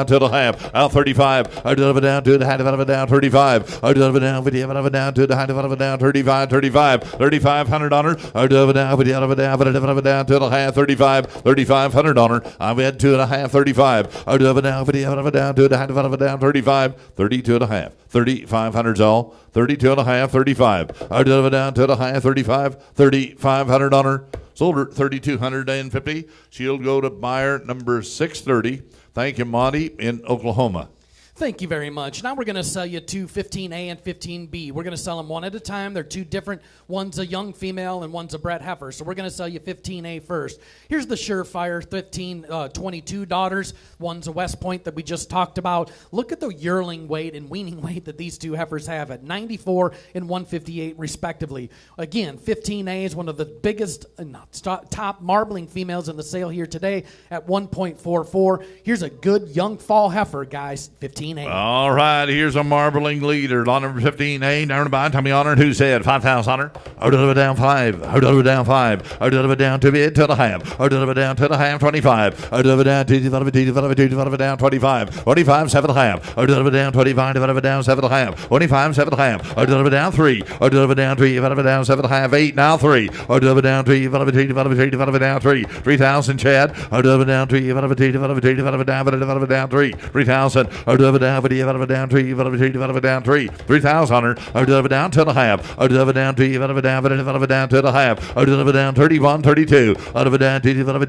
10.5. Now 35. I deliver down 2. I deliver down 35. I deliver down 50. I deliver down 2. I deliver down 35. 3,500 on her. I deliver down 50. I deliver down 2.5. 35. 3,500 on her. I've had 2.5. 35. I deliver down 50. I deliver down 2. I deliver down 35. 32.5. 3,500's all. 32.5. 35. I deliver down 2.5. 35. 3,500 on her. Sold her 3,250. She'll go to buyer number 630. Thank you, Monty, in Oklahoma. Thank you very much. Now we're going to sell you two 15A and 15B. We're going to sell them one at a time. They're two different. One's a young female and one's a bred heifer. So we're going to sell you 15A first. Here's the Surefire 1522 daughters. One's a West Point that we just talked about. Look at the yearling weight and weaning weight that these two heifers have at 94 and 158 respectively. Again, 15A is one of the biggest top marbling females in the sale here today at 1.44. Here's a good young fall heifer, guys. 15A. All right, here's a marbling leader. Lot number 15A, down by Tommy Honored, who said 5,000. Out of it down 5. Out of it down 5. Out of it down to bid to the half. Out of it down to the half 25. Out of it down to the down 25. 25, 7.5. Out of it down 25. Out of it down 7.5. 25, 7.5. Out of it down 3. Out of it down 3. Out of it down 7.5. 8 now 3. Out of it down 3. Out of it down 3. 3,000 Chad. Out of it down 3. Out of it down 3. 3,000. Out of it down 3. Out of it down 3. Out of it down 3. 3,000. Out of it down to the half. Out of it down 3. Out of it down to the half. Out of it down 31, 32. Out of it down 32. Out of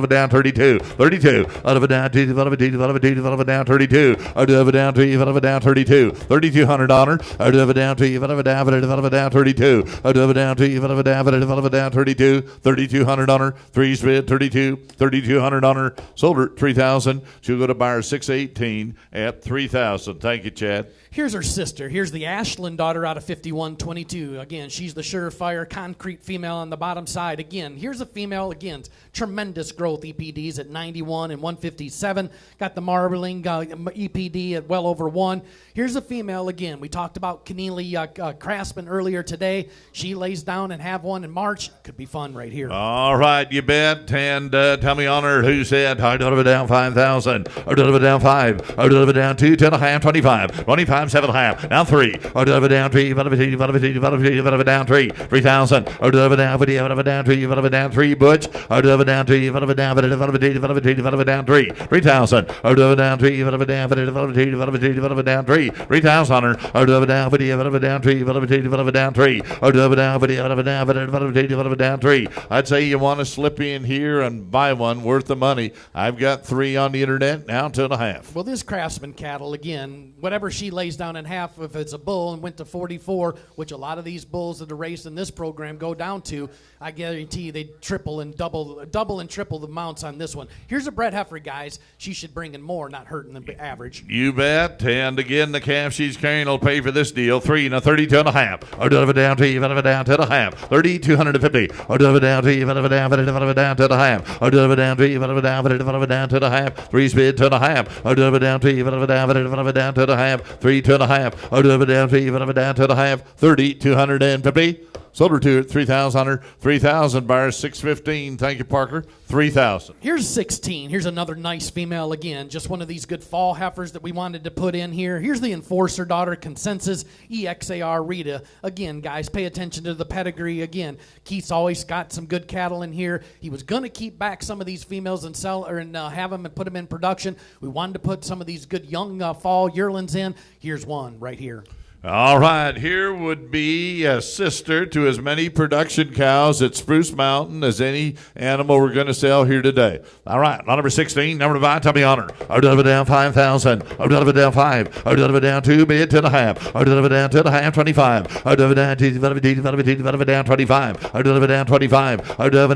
it down 32. 32. Out of it down 32. Out of it down 32. Out of it down 3. Out of it down 32. $3,200. Out of it down 3. Out of it down 32. Out of it down 3. Out of it down 32. $3,200. 3's bid 32. $3,200. Sold her 3,000. She'll go to buyer 618 at 3,000. Thank you, Chad. Here's her sister. Here's the Ashland daughter out of 5122. Again, she's the Surefire concrete female on the bottom side. Again, here's a female. Again, tremendous growth EPDs at 91 and 157. Got the marbling EPD at well over 1. Here's a female again. We talked about Keneally Craftsman earlier today. She lays down and have one in March. Could be fun right here. All right, you bet. And tell me, Honor, who said out of it down 5,000. Out of it down 5. Out of it down 2, 10.5, 25. 25, 7.5. Now 3. Out of it down 3. Out of it down 3. 3,000. Out of it down 3. Out of it down 3. Out of it down 3. Butch. Out of it down 3. Out of it down 3. Out of it down 3. 3,000. Out of it down 3. Out of it down 3. Out of it down 3. 3,000. Out of it down 3. Out of it down 3. Out of it down 3. Out of it down 3. Out of it down 3. I'd say you want to slip in here and buy one worth the money. I've got 3 on the internet now, 2.5. Well, this Craftsman cattle, again, whatever she lays down in half, if it's a bull and went to 44, which a lot of these bulls that are raised in this program go down to, I guarantee they triple and double and triple the mounts on this one. Here's a bred heifer, guys. She should bring in more, not hurting the average. You bet. And again, the calf she's carrying will pay for this deal. 3 and a 32.5. Out of it down to you, out of it down to the half. 3,250. Out of it down to you, out of it down to the half. Out of it down to you, out of it down to the half. 3's bid to the half. Out of it down to you, out of it down to the half. 3 to the half. Out of it down to you, out of it down to the half. 3,250. Sold her to 3,000. 3,000 buyers 615. Thank you, Parker. 3,000. Here's 16. Here's another nice female again. Just one of these good fall heifers that we wanted to put in here. Here's the Enforcer daughter, Consensus EXAR Rita. Again, guys, pay attention to the pedigree. Again, Keith's always got some good cattle in here. He was going to keep back some of these females and sell or and have them and put them in production. We wanted to put some of these good young fall yearlings in. Here's one right here. All right, here would be a sister to as many production cows at Spruce Mountain as any animal we're going to sell here today. All right, number 16, number 5, Tommy Honor. Out of it down 5,000. Out of it down 5. Out of it down 2, bid to the half. Out of it down to the half, 25. Out of it down 2, out of it down 25. Out of it down 25. Out of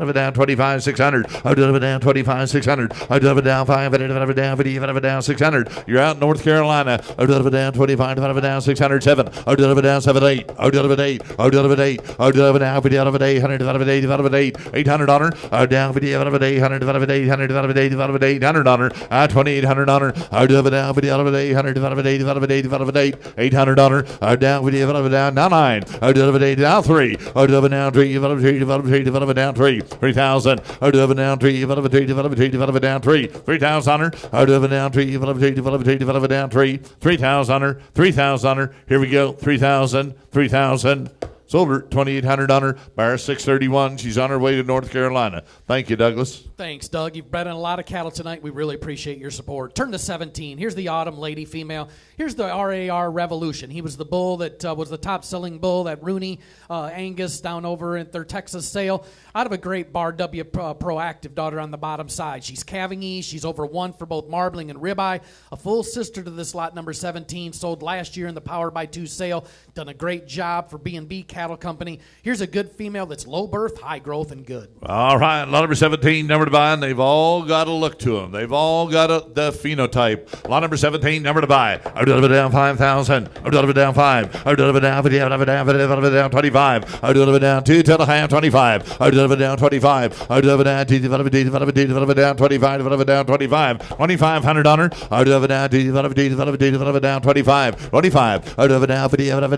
it down 25, 600. Out of it down 25, 600. Out of it down 5, out of it down 600. You're out in North Carolina. Out of it down 25. Out of it down 607. Out of it down 78. Out of it 8. Out of it 8. Out of it down 50. Out of it 800. Out of it 8. Out of it 8. 800 on her. Down 50. Out of it 800. Out of it 800. Out of it 8. Out of it 800 on her. 2,800 on her. Out of it down 50. Out of it 800. Out of it 8. Out of it 8. Out of it 8. 800 on her. Down 50. Out of it down now 9. Out of it 8 now 3. Out of it down 3. Out of it 3. Out of it 3. Out of it down 3. 3,000. Out of it down 3. Out of it 3. Out of it 3. Out of it down 3. 3,000 on her. Out of it down 3. Out of it 3. Out of it 3. Out of it down 3. 3,000 on her. 3,000 on her. Here we go. 3,000. 3,000. Sold her 2,800 on her. Buyer 631. She's on her way to North Carolina. Thank you, Douglas. Thanks, Doug. You've bred in a lot of cattle tonight. We really appreciate your support. Turn to 17. Here's the Autumn Lady female. Here's the RAR Revolution. He was the bull that was the top-selling bull that Rooney Angus down over at their Texas sale. Out of a great Bar W Proactive daughter on the bottom side. She's calving ease. She's over 1 for both marbling and ribeye. A full sister to this lot number 17. Sold last year in the Power by 2 sale. Done a great job for B&B Cattle Company. Here's a good female that's low birth, high growth, and good. All right, lot number 17, number to buy, and they've all got a look to them. They've all got the phenotype. Lot number 17, number to buy. I'll deliver down 5,000. I'll deliver down 5. I'll deliver down 50. I'll deliver down 25. I'll deliver down 2 till I have 25. I'll deliver down 25. I'll deliver down 2, deliver down 25. Deliver down 25. 2,500 on her. I'll deliver down 2, deliver down 25. 25. I'll deliver down 50. I'll deliver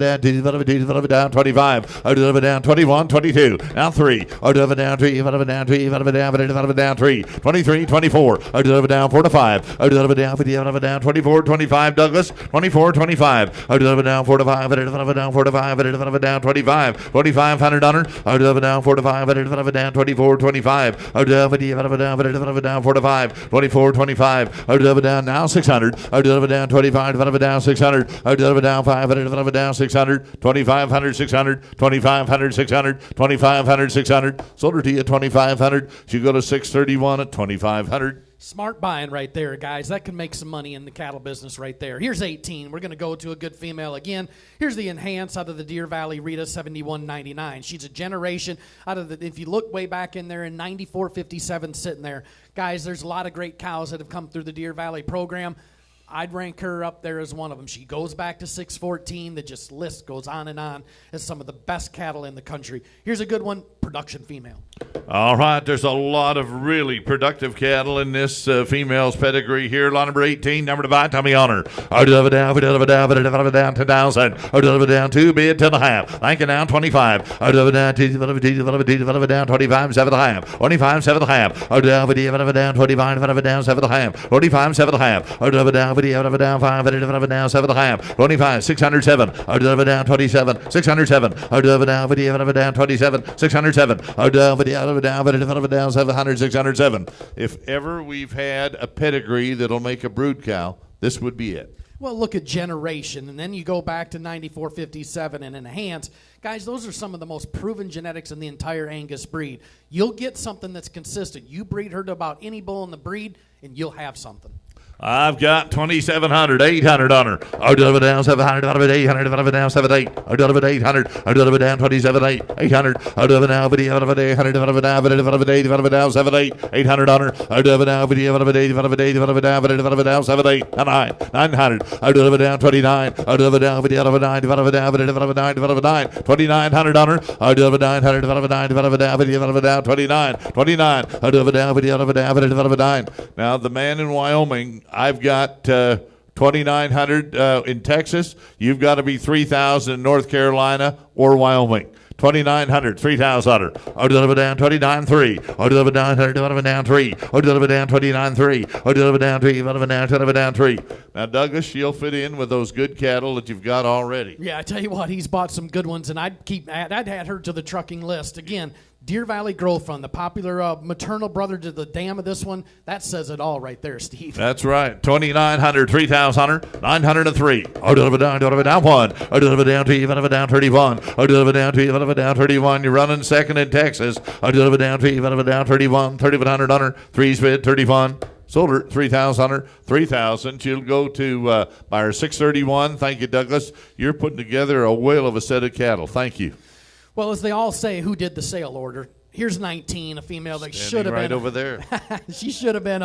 down 25. I'll deliver down 21, 22. Now 3. I'll deliver down 3. I'll deliver down 3. I'll deliver down 3. 23, 24. I'll deliver down 4 to 5. I'll deliver down 50. I'll deliver down 24, 25. Douglas. 24, 25. I'll deliver down 4 to 5. I'll deliver down 4 to 5. I'll deliver down 25. 2,500 on her. I'll deliver down 4 to 5. I'll deliver down 24, 25. I'll deliver down 4 to 5. 24, 25. I'll deliver down now 600. I'll deliver down 25. I'll deliver down 600. I'll deliver down 5. I'll deliver down 600. 2,500, 600. 2,500, 600. 2,500, 600. Sold her to you at 2,500. She go to 631 at 2,500. Smart buying right there, guys. That can make some money in the cattle business right there. Here's 18. We're going to go to a good female again. Here's the Enhance out of the Deer Valley Rita 7199. She's a generation out of the, if you look way back in there in 9457 sitting there. Guys, there's a lot of great cows that have come through the Deer Valley program. I'd rank her up there as one of them. She goes back to 614. The just list goes on and on as some of the best cattle in the country. Here's a good one, production female. All right, there's a lot of really productive cattle in this female's pedigree here. Lot number 18, number to buy, Tommy Honor. I'll deliver down 10,000. I'll deliver down 2 bid 10.5. Thank you down 25. I'll deliver down 2, deliver down 25, 7.5. 25, 7.5. I'll deliver down 25, deliver down 7.5. 25, 7.5. I'll deliver down 50, I'll deliver down 5, I'll deliver down 7.5. 25, 607. I'll deliver down 27, 607. I'll deliver down 50, I'll deliver down 27, 607. I'll deliver down 700, 607. If ever we've had a pedigree that'll make a brood cow, this would be it. Well, look at generation, and then you go back to 9457 and Enhance. Guys, those are some of the most proven genetics in the entire Angus breed. You'll get something that's consistent. You breed her to about any bull in the breed, and you'll have something. I've got 2,700, 800 on her. I'll deliver down 700, I'll deliver 800, I'll deliver down 78. I'll deliver 800, I'll deliver down 27, 800. I'll deliver down 50, I'll deliver 800, I'll deliver down 50, I'll deliver down 78, 800 on her. I'll deliver down 50, I'll deliver 80, I'll deliver down 50, I'll deliver down 78, 900. I'll deliver down 29, I'll deliver down 50, I'll deliver 9, deliver down 50, deliver 9, deliver 9, 2,900 on her. I'll deliver 900, deliver 9, deliver down 50, deliver down 29, 29. I'll deliver down 50, I'll deliver down 50, deliver 9. Now, the man in Wyoming, I've got 2,900 in Texas. You've got to be 3,000 in North Carolina or Wyoming. 2,900, 3,000 on her. I'll deliver down 29.3. I'll deliver down 3. I'll deliver down 29.3. I'll deliver down 3. I'll deliver down 3. Now, Douglas, she'll fit in with those good cattle that you've got already. Yeah, I tell you what, he's bought some good ones, and I'd add her to the trucking list. Again, Deer Valley Growth Fund, the popular maternal brother to the dam of this one, that says it all right there, Steve. That's right. 2,900, 3,000, 903. I'll deliver down 1. I'll deliver down 2. I'll deliver down 31. I'll deliver down 2. I'll deliver down 31. You're running second in Texas. I'll deliver down 3. I'll deliver down 31. 3,100 on her. 3's bid 31. Sold her 3,000 on her. 3,000. She'll go to buyer 631. Thank you, Douglas. You're putting together a whale of a set of cattle. Thank you. Well, as they all say, who did the sale order? Here's 19, a female that should have been right over there. She should have been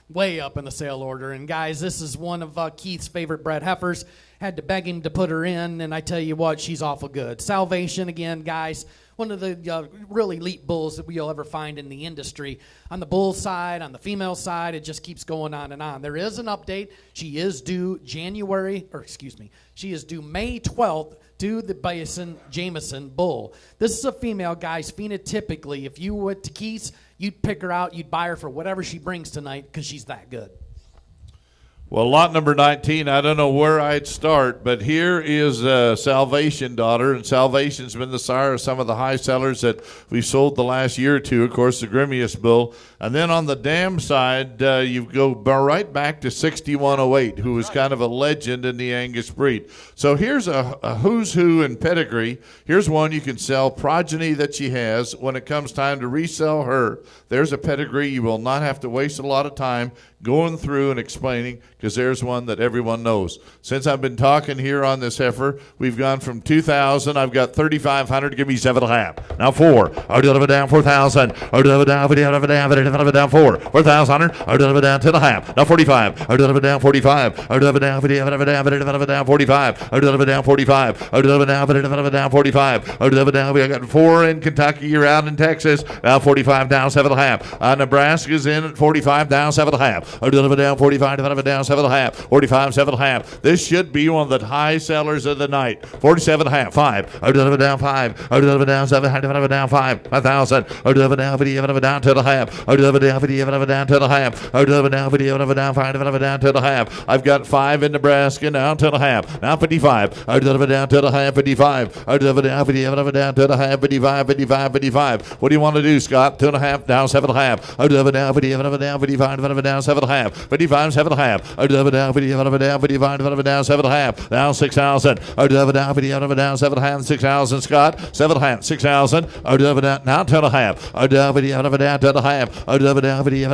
way up in the sale order. And guys, this is one of Keith's favorite bred heifers. Had to beg him to put her in, and I tell you what, she's awful good. Salvation again, guys. One of the really elite bulls that we'll ever find in the industry. On the bull side, on the female side, it just keeps going on and on. There is an update. She is due she is due May 12th to the Bison Jameson bull. This is a female, guys. Phenotypically, if you went to Keith's, you'd pick her out, you'd buy her for whatever she brings tonight because she's that good. Well, lot number 19, I don't know where I'd start, but here is Salvation daughter, and Salvation's been the sire of some of the high sellers that we've sold the last year or two, of course, the Grimius bull. And then on the dam side, you go right back to 6108, who was kind of a legend in the Angus breed. So here's a who's who in pedigree. Here's one you can sell, progeny that she has. When it comes time to resell her, there's a pedigree you will not have to waste a lot of time going through and explaining, because there's one that everyone knows. Since I've been talking here on this heifer, we've gone from 2,000. I've got 3,500. Give me 7.5. Now 4. I'll do it down 4,000. I'll do it down 4. 4,000. I'll do it down 10.5. Now 45. I'll do it down 45. I'll do it down 45. I'll do it down 45. I'll do it down 45. I'll do it down. I got 4 in Kentucky. You're out in Texas. Now 45 down 7.5. Nebraska's in at 45 down 7.5. I'll do it down 45 down 7.5. 45 7.5. This should be one of the high sellers of the night. 47.5. 5. I'll do it down 5. I'll do it down 7. I'll do it down 5. 5,000. I'll do it down 50 down 2.5. I'll do it down 50 down 2.5. I'll do it down 50 down 5 down 2.5. I've got 5 in Nebraska now 2.5. Now 55. I'll do it down 2.5. 55. I'll do it down 50 down 2.5. 55. 55. 55. What do you want to do, Scott? 2.5 down 7.5. I'll do it down 50 down 55 down 7.5. 55 7.5. I'll do it down 50 down 55 down 7.5. Now 6,000. I'll do it down 50 down 7.5. 6,000. Scott 7.5. 6,000. I'll do it down now 10.5. I'll do it down 10.5. I'll do it down 50 down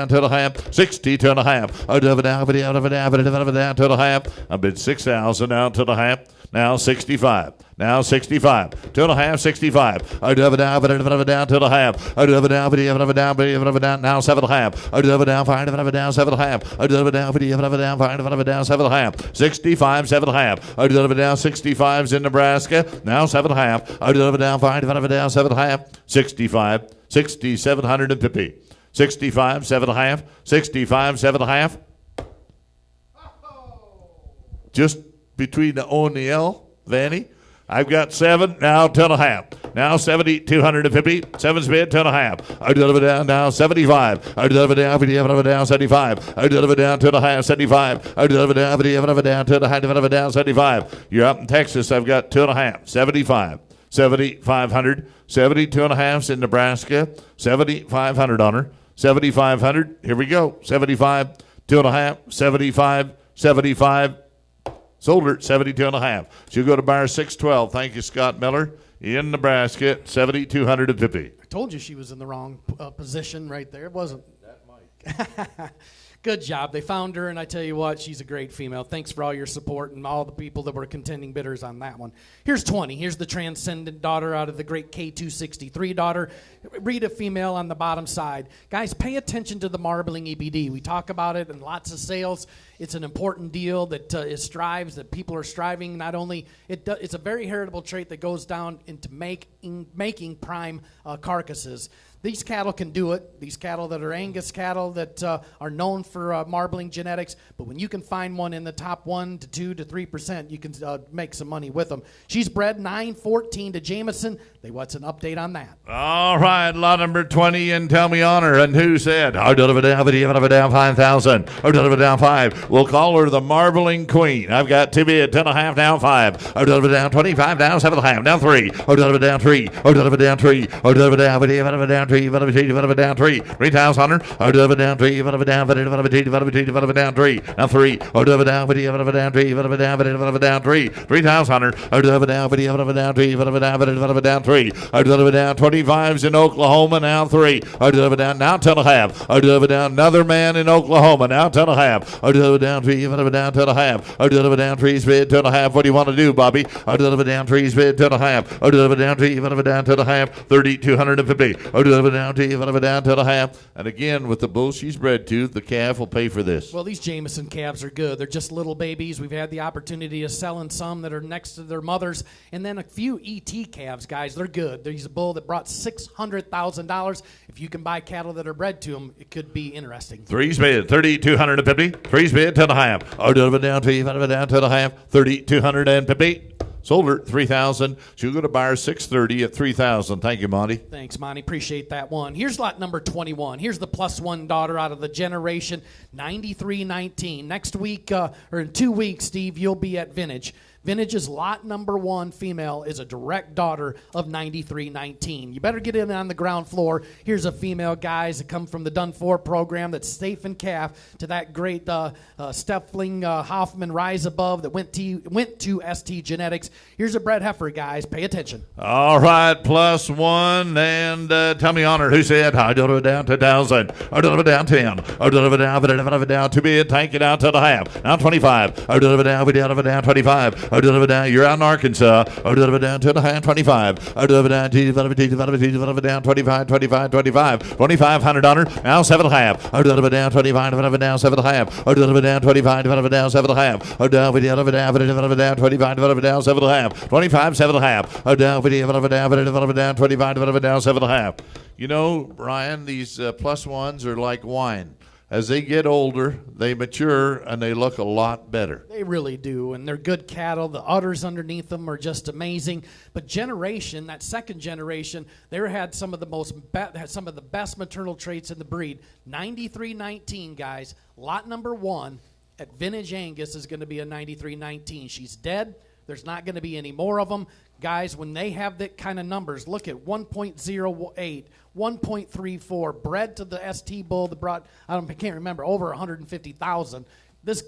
10.5. 60 2.5. I'll do it down 50 down 10.5. I've been 6,000 now 10.5. Now 65. Now 65. 2.5, 65. I'll do it down 2.5. I'll do it down 50 down now 7.5. I'll do it down 5 down 7.5. I'll do it down 50 down 5 down 7.5. 65 7.5. I'll do it down 65s in Nebraska. Now 7.5. I'll do it down 5 down 7.5. 65. 6,750. 65 7.5. 65 7.5. Just between the O and the L, Vanny. I've got 7, now 10.5. Now 70, 250. 7's bid, 10.5. I do it down now 75. I do it down 50, down 75. I do it down 2.5, 75. I do it down 50, down 2.5, down 75. You're up in Texas. I've got 2.5, 75. 7,500. 72.5's in Nebraska. 7,500 on her. 7,500. Here we go. 75, 2.5, 75, 75. Sold her at 72.5. She'll go to buyer 612. Thank you, Scott Miller, in Nebraska, 7,250. I told you she was in the wrong position right there. It wasn't. That might. Good job. They found her, and I tell you what, she's a great female. Thanks for all your support and all the people that were contending bidders on that one. Here's 20. Here's the Transcendent daughter out of the great K263 daughter. Read a female on the bottom side. Guys, pay attention to the marbling EBD. We talk about it in lots of sales. It's an important deal that that people are striving. Not only, it's a very heritable trait that goes down into making prime carcasses. These cattle can do it. These cattle that are Angus cattle that are known for marbling genetics. But when you can find one in the top 1 to 2 to 3%, you can make some money with them. She's bred 914 to Jameson. What's an update on that? All right, lot number 20, and tell me on her. And who said? I'll do it down 5,000. I'll do it down 5. We'll call her the Marbling Queen. I've got 2 bid, 10.5 down 5. I'll do it down 25 down 7.5 down 3. I'll do it down 3. I'll do it down 3. I'll do it down 3. Down 3. 3,000. I'll do it down 3. Down 3. Now 3. I'll do it down 3. Down 3. 3,000. I'll do it down 3. I'll do it down 25s in Oklahoma. Now 3. I'll do it down now 10.5. I'll do it down another man in Oklahoma. Now 10.5. I'll do it down 3. Down 10.5. I'll do it down 3's bid 10.5. What do you want to do, Bobby? I'll do it down 3's bid 10.5. I'll do it down 3. Down 10.5. 3,250. I'll do it down 3. Down 10.5. And again, with the bull she's bred to, the calf will pay for this. Well, these Jameson calves are good. They're just little babies. We've had the opportunity of selling some that are next to their mothers, and then a few ET calves, guys. They're good. There's a bull that brought $600,000. If you can buy cattle that are bred to them, it could be interesting. 3's bid 3,250. 3's bid 10.5. I'll do it down 3. Down 10.5. 3,250. Sold her at $3,000. She'll go to buyer 630 at $3,000. Thank you, Monty. Thanks, Monty. Appreciate that one. Here's lot number 21. Here's the +1 daughter out of the generation 9319. Next week, or in 2 weeks, Steve, you'll be at Vintage. Vintage's lot number 1 female is a direct daughter of 9319. You better get in on the ground floor. Here's a female, guys, that come from the Dunn 4 program that's safe and calf to that great Steffling Hoffman Rise Above that went to ST Genetics. Here's a bred heifer, guys. Pay attention. All right, +1, and tell me honor who said I do it down to 1,000. I do it down 10. I do it down to bid. Tank it out to the half. Now 25. I do it down 25. I do it down. You're out in Arkansas. I do it down to the half 25. I do it down down 25. 2,500 honor. Now 7.5. I do it down 25. Down 7.5. I do it down 25. Down 7.5. I do it down 25. Down 7.5. 25, 7.5. I down 25. Down 7.5. You know, Brian, these +1s are like wine. As they get older, they mature, and they look a lot better. They really do, and they're good cattle. The udders underneath them are just amazing. But generation, that second generation, they had some of the best maternal traits in the breed. 9319, guys. Lot number 1 at Vintage Angus is going to be a 9319. She's dead. There's not going to be any more of them. Guys, when they have that kind of numbers, look at 1.08, 1.34, bred to the ST bull that brought, I can't remember, over 150,000. This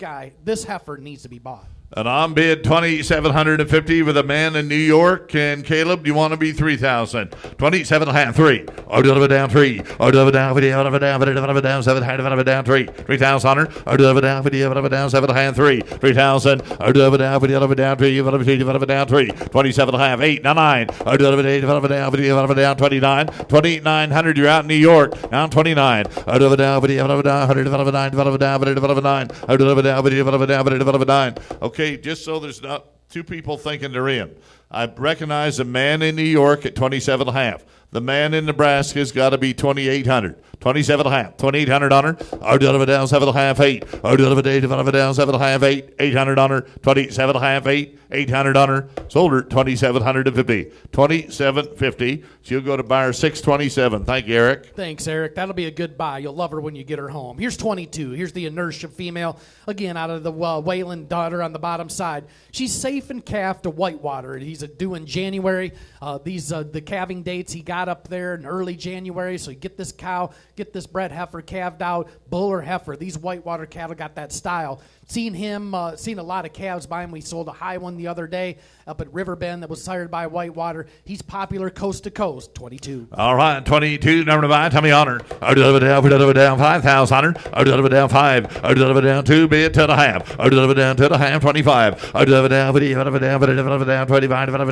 heifer needs to be bought. And I'm bid 2,750 with a man in New York. And Caleb, do you want to be 3,000? 27.5, 3. Or do it down 3. Or do it down 7, down 3. 3,000. Or do it down 7.5, 3. 3,000. Or do it down 3. Down 3. 27.5, 8, 9. Or do it down 29. 2,900. You're out in New York. Down 29. Or do it down 9. Okay. Just so there's not two people thinking they're in. I recognize a man in New York at 27.5. The man in Nebraska's got to be 2,800. 27.5. 2,800 on her. Or do it down 7.5, 8. Or do it down 7.5, 8. 800 on her. 27.5, 8. 800 on her. Sold her 2,750. 2,750. She'll go to buyer 627. Thank you, Eric. Thanks, Eric. That'll be a good buy. You'll love her when you get her home. Here's 22. Here's the inertia female. Again, out of the Wayland daughter on the bottom side. She's safe and calf to Whitewater. He's due in January. The calving dates he got up there in early January. So you get this cow, get this bred heifer calved out, bull or heifer. These Whitewater cattle got that style. Seen a lot of calves by him. We sold a high one the other day up at Riverbend that was sired by Whitewater. He's popular coast to coast. 22. All right, 22. Number 5. Tell me honor. I do it down 5,000. I do it down 5. I do it down 2. Bid to the half. I do it down to the half. 25. I do it down 25.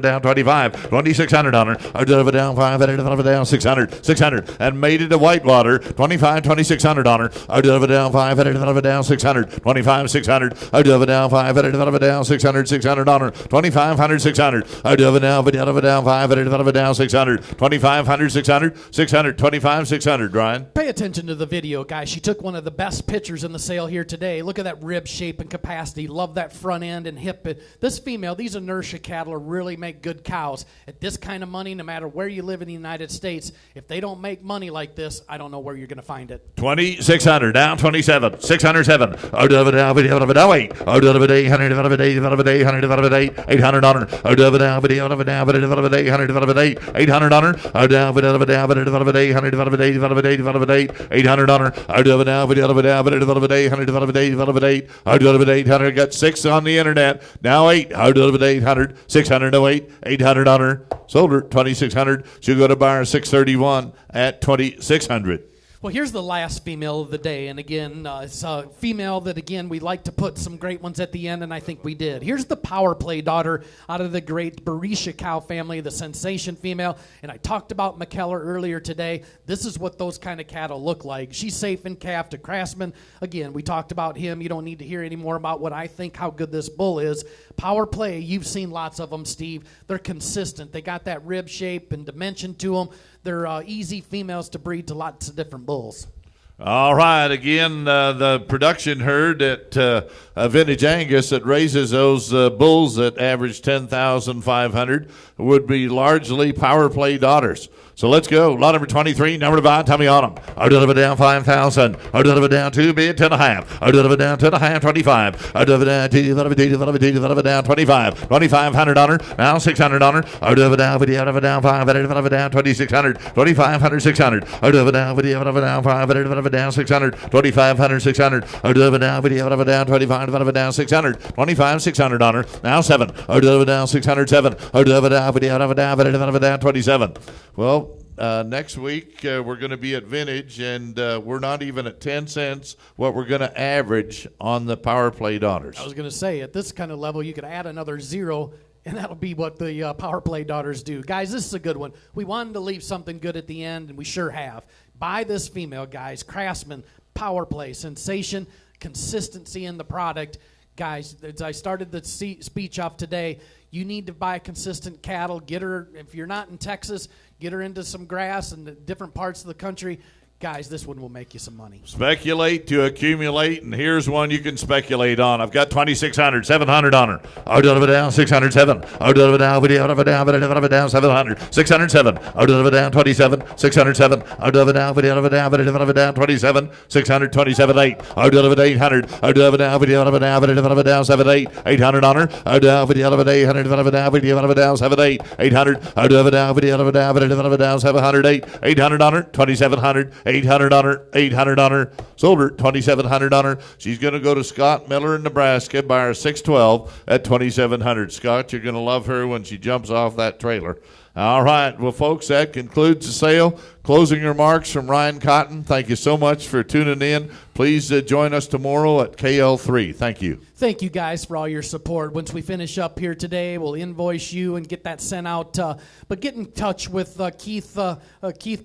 Down 25. 2,600 honor. I do it down 5. Down 600. 600. And made it to Whitewater. 25. 2,600 honor. I do it down 5. Down 600. 25. 600. I do it down 5. Down 600. 600 honor. 2,500. 600. I do it down 5. Down 600. 2,500. 600. 600. 25. 600. Ryan. Pay attention to the video, guys. She took one of the best pictures in the sale here today. Look at that rib shape and capacity. Love that front end and hip. This female, these inertia cattle really make good cows. At this kind of money, no matter where you live in the United States, if they don't make money like this, I don't know where you're going to find it. 2,600. Down 27. 607. I do it down 8. I do it 800. 800. 800 on her. I do it down 800. 800 on her. I do it down 800. 800 on her. I do it down 800. I do it 800. Got 6 on the internet. Now 8. I do it 800. 600 to 8. 800 on her. Sold her 2,600. She'll go to buyer 631 at 2,600. Well, here's the last female of the day, and again, it's a female that, again, we like to put some great ones at the end, and I think we did. Here's the power play daughter out of the great Berisha cow family, the sensation female, and I talked about McKellar earlier today. This is what those kind of cattle look like. She's safe and calf to Craftsman. Again, we talked about him. You don't need to hear any more about what I think, how good this bull is. Power play, you've seen lots of them, Steve. They're consistent. They got that rib shape and dimension to them. They're easy females to breed to lots of different bulls. All right, again, the production herd at Vintage Angus that raises those bulls that average 10,500 would be largely power play daughters. So let's go. Lot number 23, number 5, tell me on them. Out of it down 5,000. Out of it down 2 bid, 10.5. Out of it down 10.5, 25. Out of it down 2, out of it down 25. 2,500 on her. Now 600 on her. Out of it down 5, out of it down 2,600. 2,500, 600. Out of it down 5, out of it down 600. 2,500, 600. Out of it down 25, out of it down 600. 25, 600 on her. Now 7. Out of it down 600, 7. Out of it down 27. Well, next week we're going to be at Vintage, and we're not even at 10 cents what we're going to average on the power play daughters. I was going to say, at this kind of level, you could add another 0, and that'll be what the power play daughters do. Guys, this is a good one. We wanted to leave something good at the end, and we sure have. Buy this female, guys. Craftsman, power play, sensation, consistency in the product. Guys, as I started the speech off today, you need to buy consistent cattle. Get her, if you're not in Texas, get her into some grass in the different parts of the country. Guys, this one will make you some money. Speculate to accumulate, and here's one you can speculate on. I've got 2,600, 700 on her. Out of it down, 607. Out of it down, 700. 607. Out of it down, 27. 607. Out of it down, 27. 600, 27, 8. Out of it 800. Out of it down, 7, 8. 800 on her. Out of it 800. Down, 7, 8. 800. Out of it down, 708. 800 on her. 2,700. 800 on her, 800 on her, sold her, 2,700 on her. She's going to go to Scott Miller in Nebraska, buy her 612 at 2,700. Scott, you're going to love her when she jumps off that trailer. All right, well, folks, that concludes the sale. Closing remarks from Ryan Cotton. Thank you so much for tuning in. Please join us tomorrow at KL3. Thank you. Thank you, guys, for all your support. Once we finish up here today, we'll invoice you and get that sent out. But get in touch with Keith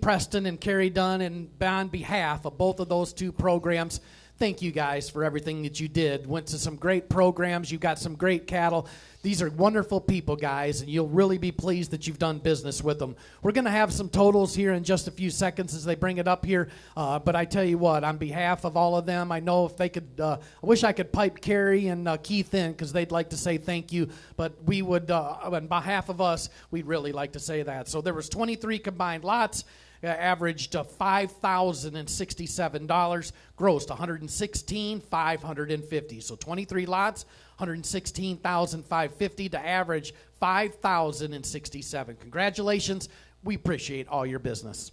Preston and Carrie Dunn, and on behalf of both of those two programs, thank you guys for everything that you did. Went to some great programs. You got some great cattle. These are wonderful people, guys, and you'll really be pleased that you've done business with them. We're going to have some totals here in just a few seconds as they bring it up here. But I tell you what, on behalf of all of them, I know if they could, I wish I could pipe Carrie and Keith in because they'd like to say thank you. But we would, on behalf of us, we'd really like to say that. So there was 23 combined lots. Averaged $5,067, grossed $116,550. So 23 lots, $116,550 to average $5,067. Congratulations. We appreciate all your business.